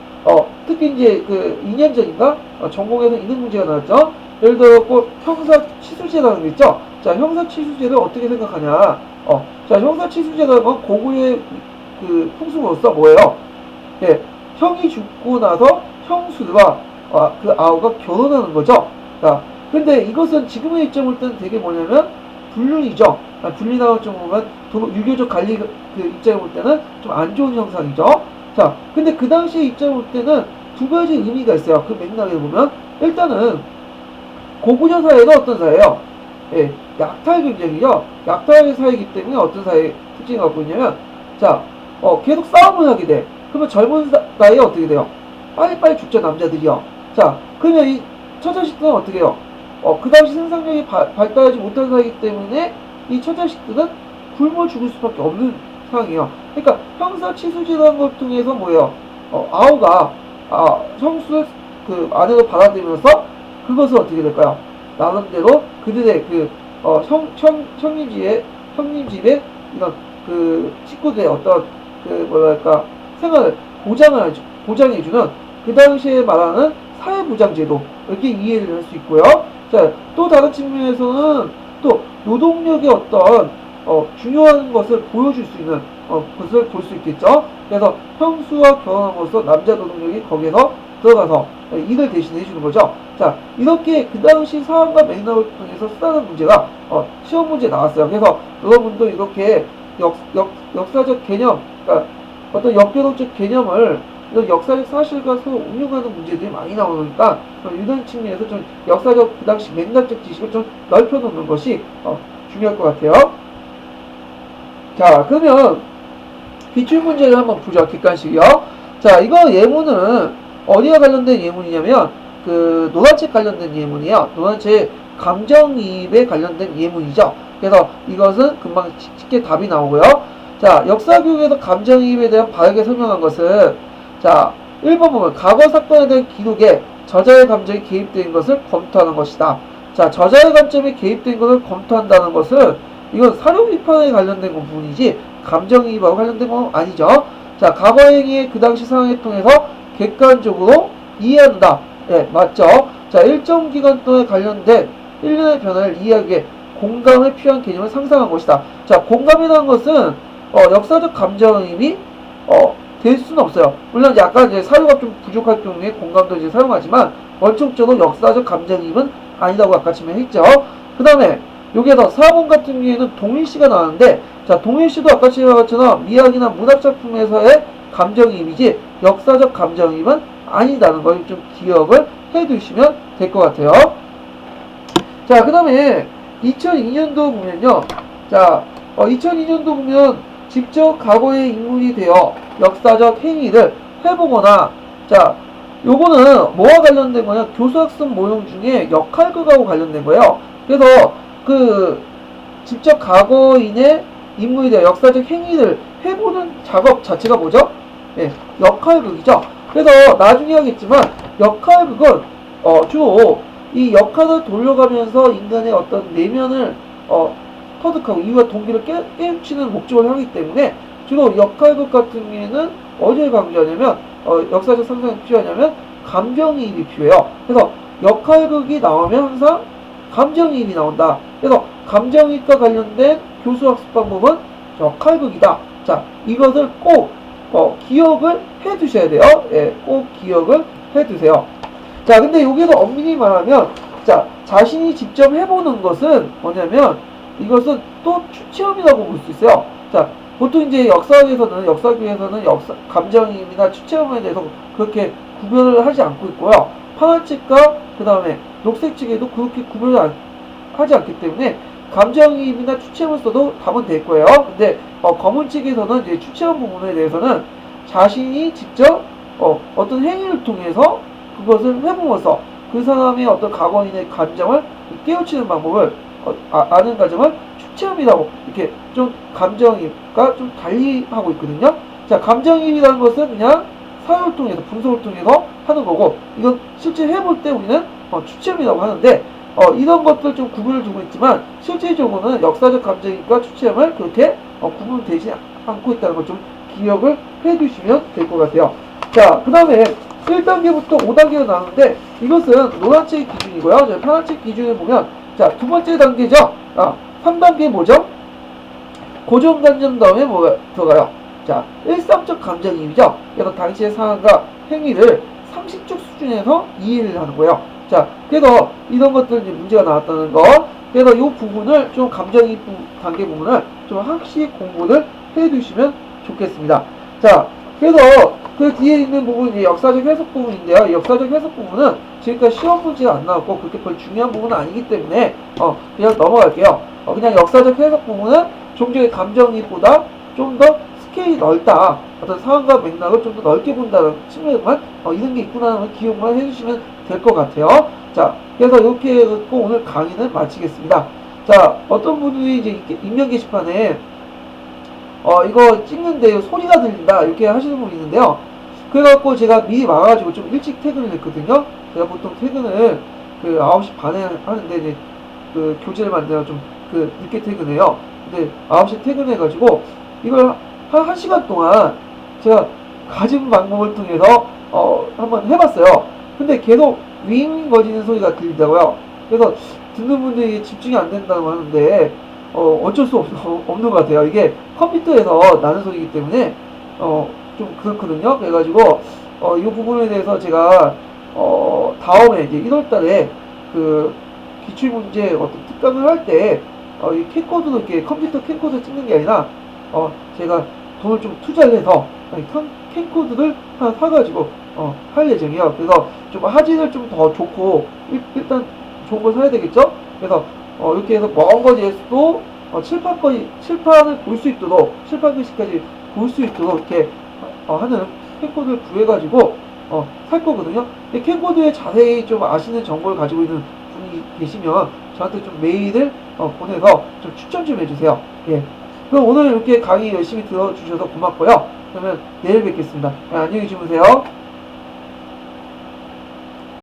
특히 이제 그 2년 전인가 전공에서 이런 문제가 나왔죠. 예를 들어 형사 치수제라는 게 있죠. 자, 형사 치수제를 어떻게 생각하냐? 자, 형사 치수제라는 건 고구려의 그 풍습으로서 뭐예요? 예, 형이 죽고 나서 형수와 그 아우가 결혼하는 거죠. 자, 근데 이것은 지금의 입장을 때는 되게 뭐냐면 불륜이죠. 불륜하고 좀 보면 유교적 관리 그 입장을 볼 때는 좀 안 좋은 형상이죠. 자, 근데 그 당시의 입장을 볼 때는 두 가지 의미가 있어요. 그 맥락에 보면 일단은 고구려 사회가 어떤 사회예요? 예, 약탈 경쟁이죠. 약탈 사회이기 때문에 어떤 사회 특징을 갖고 있냐면, 자, 계속 싸움을 하게 돼. 그러면 젊은 나이에 어떻게 돼요? 빨리빨리 죽죠, 남자들이요. 자, 그러면 이 처자식들은 어떻게 해요? 그 당시 생산력이 발달하지 못한 사회이기 때문에 이 처자식들은 굶어 죽을 수밖에 없는 상황이에요. 그러니까 형사 치수제라는 걸 통해서 뭐예요? 아우가 형수를 그 아내로 받아들이면서 그것을 어떻게 될까요? 나름대로 그들의 그 형님 집에 이런 그 식구들의 어떤 그 뭐랄까 생활을 보장해주는 그 당시에 말하는 사회보장제도 이렇게 이해를 할 수 있고요. 자, 또 다른 측면에서는 또 노동력의 어떤 중요한 것을 보여줄 수 있는 것을 볼 수 있겠죠. 그래서 형수와 결혼함으로써 남자 노동력이 거기에서 들어가서 이를 대신해 주는 거죠. 자, 이렇게 그 당시 상황과 맥락을 통해서 쓰다는 문제가 시험 문제에 나왔어요. 그래서 여러분도 이렇게 역사적 개념, 그러니까 어떤 역교도적 개념을 이런 역사적 사실과 서로 응용하는 문제들이 많이 나오니까 이런 측면에서 좀 역사적 그 당시 맥락적 지식을 좀 넓혀놓는 것이 중요할 것 같아요. 자, 그러면 기출문제를 한번 보죠. 객관식이요. 자, 이거 예문은 어디와 관련된 예문이냐면 그 노란책 관련된 예문이에요. 노란책 감정이입에 관련된 예문이죠. 그래서 이것은 금방 쉽게 답이 나오고요. 자, 역사교육에서 감정이입에 대한 바르게 설명한 것은 자, 1번 보면 과거 사건에 대한 기록에 저자의 감정이 개입된 것을 검토하는 것이다. 자, 저자의 관점이 개입된 것을 검토한다는 것은 이건 사료 비판에 관련된 부분이지 감정이입하고 관련된 건 아니죠. 자, 과거 행위의 그 당시 상황을 통해서 객관적으로 이해한다. 예, 맞죠? 자, 일정 기간 동안 관련된 일련의 변화를 이해하기 위해 공감에 필요한 개념을 상상한 것이다. 자, 공감이라는 것은 역사적 감정이입이 될 수는 없어요. 물론 약간 이제 사료가 좀 부족할 경우에 공감도 이제 사용하지만 원칙적으로 역사적 감정이입은 아니라고 아까 지명했죠. 그 다음에 여기에서 4번 같은 경우에는 동일시가 나왔는데, 자, 동일시도 아까 지명한 것처럼 미학이나 문학작품에서의 감정이입이지 역사적 감정이입은 아니다는 걸 좀 기억을 해두시면 될 것 같아요. 자, 그 다음에 2002년도 보면요. 자, 2002년도 보면 직접 과거의 인물이 되어 역사적 행위를 해보거나, 자, 요거는 뭐와 관련된 거냐? 교수학습 모형 중에 역할극하고 관련된 거예요. 그래서 그 직접 과거인의 인물이 되어 역사적 행위를 해보는 작업 자체가 뭐죠? 예, 역할극이죠. 그래서 나중에 하겠지만 역할극은 주로 이 역할을 돌려가면서 인간의 어떤 내면을 터득하고 이유와 동기를 깨우치는 목적을 하기 때문에 주로 역할극 같은 경우에는 어디에 강조하냐면 역사적 상상이 필요하냐면 감정이입이 필요해요. 그래서 역할극이 나오면 항상 감정이입이 나온다. 그래서 감정이입과 관련된 교수학습 방법은 역할극이다. 자, 이것을 꼭 기억을 해 두셔야 돼요. 예, 꼭 기억을 해 두세요. 자, 근데 여기서 엄밀히 말하면, 자, 자신이 직접 해보는 것은 뭐냐면, 이것은 또 추체험이라고 볼 수 있어요. 자, 보통 이제 역사교에서는 감정이입이나 추체험에 대해서 그렇게 구별을 하지 않고 있고요. 파란책과 그 다음에 녹색책에도 그렇게 구별을 하지 않기 때문에 감정이입이나 추체험을 써도 답은 될 거예요. 근데 검은책에서는 이제 추체험 부분에 대해서는 자신이 직접 어떤 행위를 통해서 그것을 해보면서 그 사람의 어떤 과거인의 감정을 깨우치는 방법을 아는 과정을 추체험이라고 이렇게 좀 감정이입과 좀 달리 하고 있거든요. 자, 감정이입이라는 것은 그냥 사유를 통해서 분석을 통해서 하는 거고, 이건 실제 해볼 때 우리는 추체험이라고 하는데 이런 것들 좀 구분을 두고 있지만 실질적으로는 역사적 감정이입과 추체험을 그렇게 구분되지 않고 있다는 걸 좀 기억을 해두시면 될 것 같아요. 자, 그 다음에 1단계부터 5단계가 나오는데 이것은 노란책 기준이고요. 자, 파란책 기준을 보면 자, 두 번째 단계죠. 3단계 뭐죠? 고정관념 다음에 뭐가 들어가요? 자, 일상적 감정이입이죠. 그래서 당시의 상황과 행위를 상식적 수준에서 이해를 하는 거예요. 자, 그래서 이런 것들 이제 문제가 나왔다는 거. 그래서 이 부분을 좀 감정이입 단계 부분을 좀 확실히 공부를 해두시면 좋겠습니다. 자, 그래서 그 뒤에 있는 부분이 역사적 해석 부분인데요. 이 역사적 해석 부분은 지금까지 시험 문제가 안 나왔고 그렇게 별 중요한 부분은 아니기 때문에 그냥 넘어갈게요. 그냥 역사적 해석 부분은 종전의 감정이입보다 좀 더 스케일이 넓다. 어떤 상황과 맥락을 좀 더 넓게 본다는 측면만 이런 게 있구나 하는 기억만 해주시면 될 것 같아요. 자, 그래서 이렇게 해서 오늘 강의는 마치겠습니다. 자, 어떤 분들이 이제 익명 게시판에 이거 찍는데 소리가 들린다 이렇게 하시는 분이 있는데요. 그래갖고 제가 미리 와가지고 좀 일찍 퇴근을 했거든요. 제가 보통 퇴근을 그 9시 반에 하는데 이제 그 교재를 만들어 좀 그 늦게 퇴근해요. 근데 9시 퇴근해가지고 이걸 한 1시간 동안 제가 가진 방법을 통해서 한번 해봤어요. 근데 계속 윙 거리는 소리가 들리더라고요. 그래서 듣는 분들이 집중이 안 된다고 하는데 어쩔 수 없는 것 같아요. 이게 컴퓨터에서 나는 소리이기 때문에 좀 그렇거든요. 그래가지고 이 부분에 대해서 제가 다음에 이제 1월달에 그 기출문제 어떤 특강을 할 때 이 캠코더도 이렇게 컴퓨터 캠코더 찍는 게 아니라 제가 돈을 좀 투자를 해서 캠코더를 하나 사가지고 할 예정이에요. 그래서 좀 화질을 좀 더 좋고 일단 좋은 걸 사야 되겠죠. 그래서 이렇게 해서 먼 거리에서도 칠판을 볼 수 있도록 칠판 글씨까지 볼 수 있도록 이렇게 하는 캠코더를 구해가지고 살 거거든요. 근데 캠코더에 자세히 좀 아시는 정보를 가지고 있는 분이 계시면 저한테 좀 메일을 보내서 좀 추천 좀 해주세요. 예. 그럼 오늘 이렇게 강의 열심히 들어주셔서 고맙고요. 그러면 내일 뵙겠습니다. 안녕히 주무세요.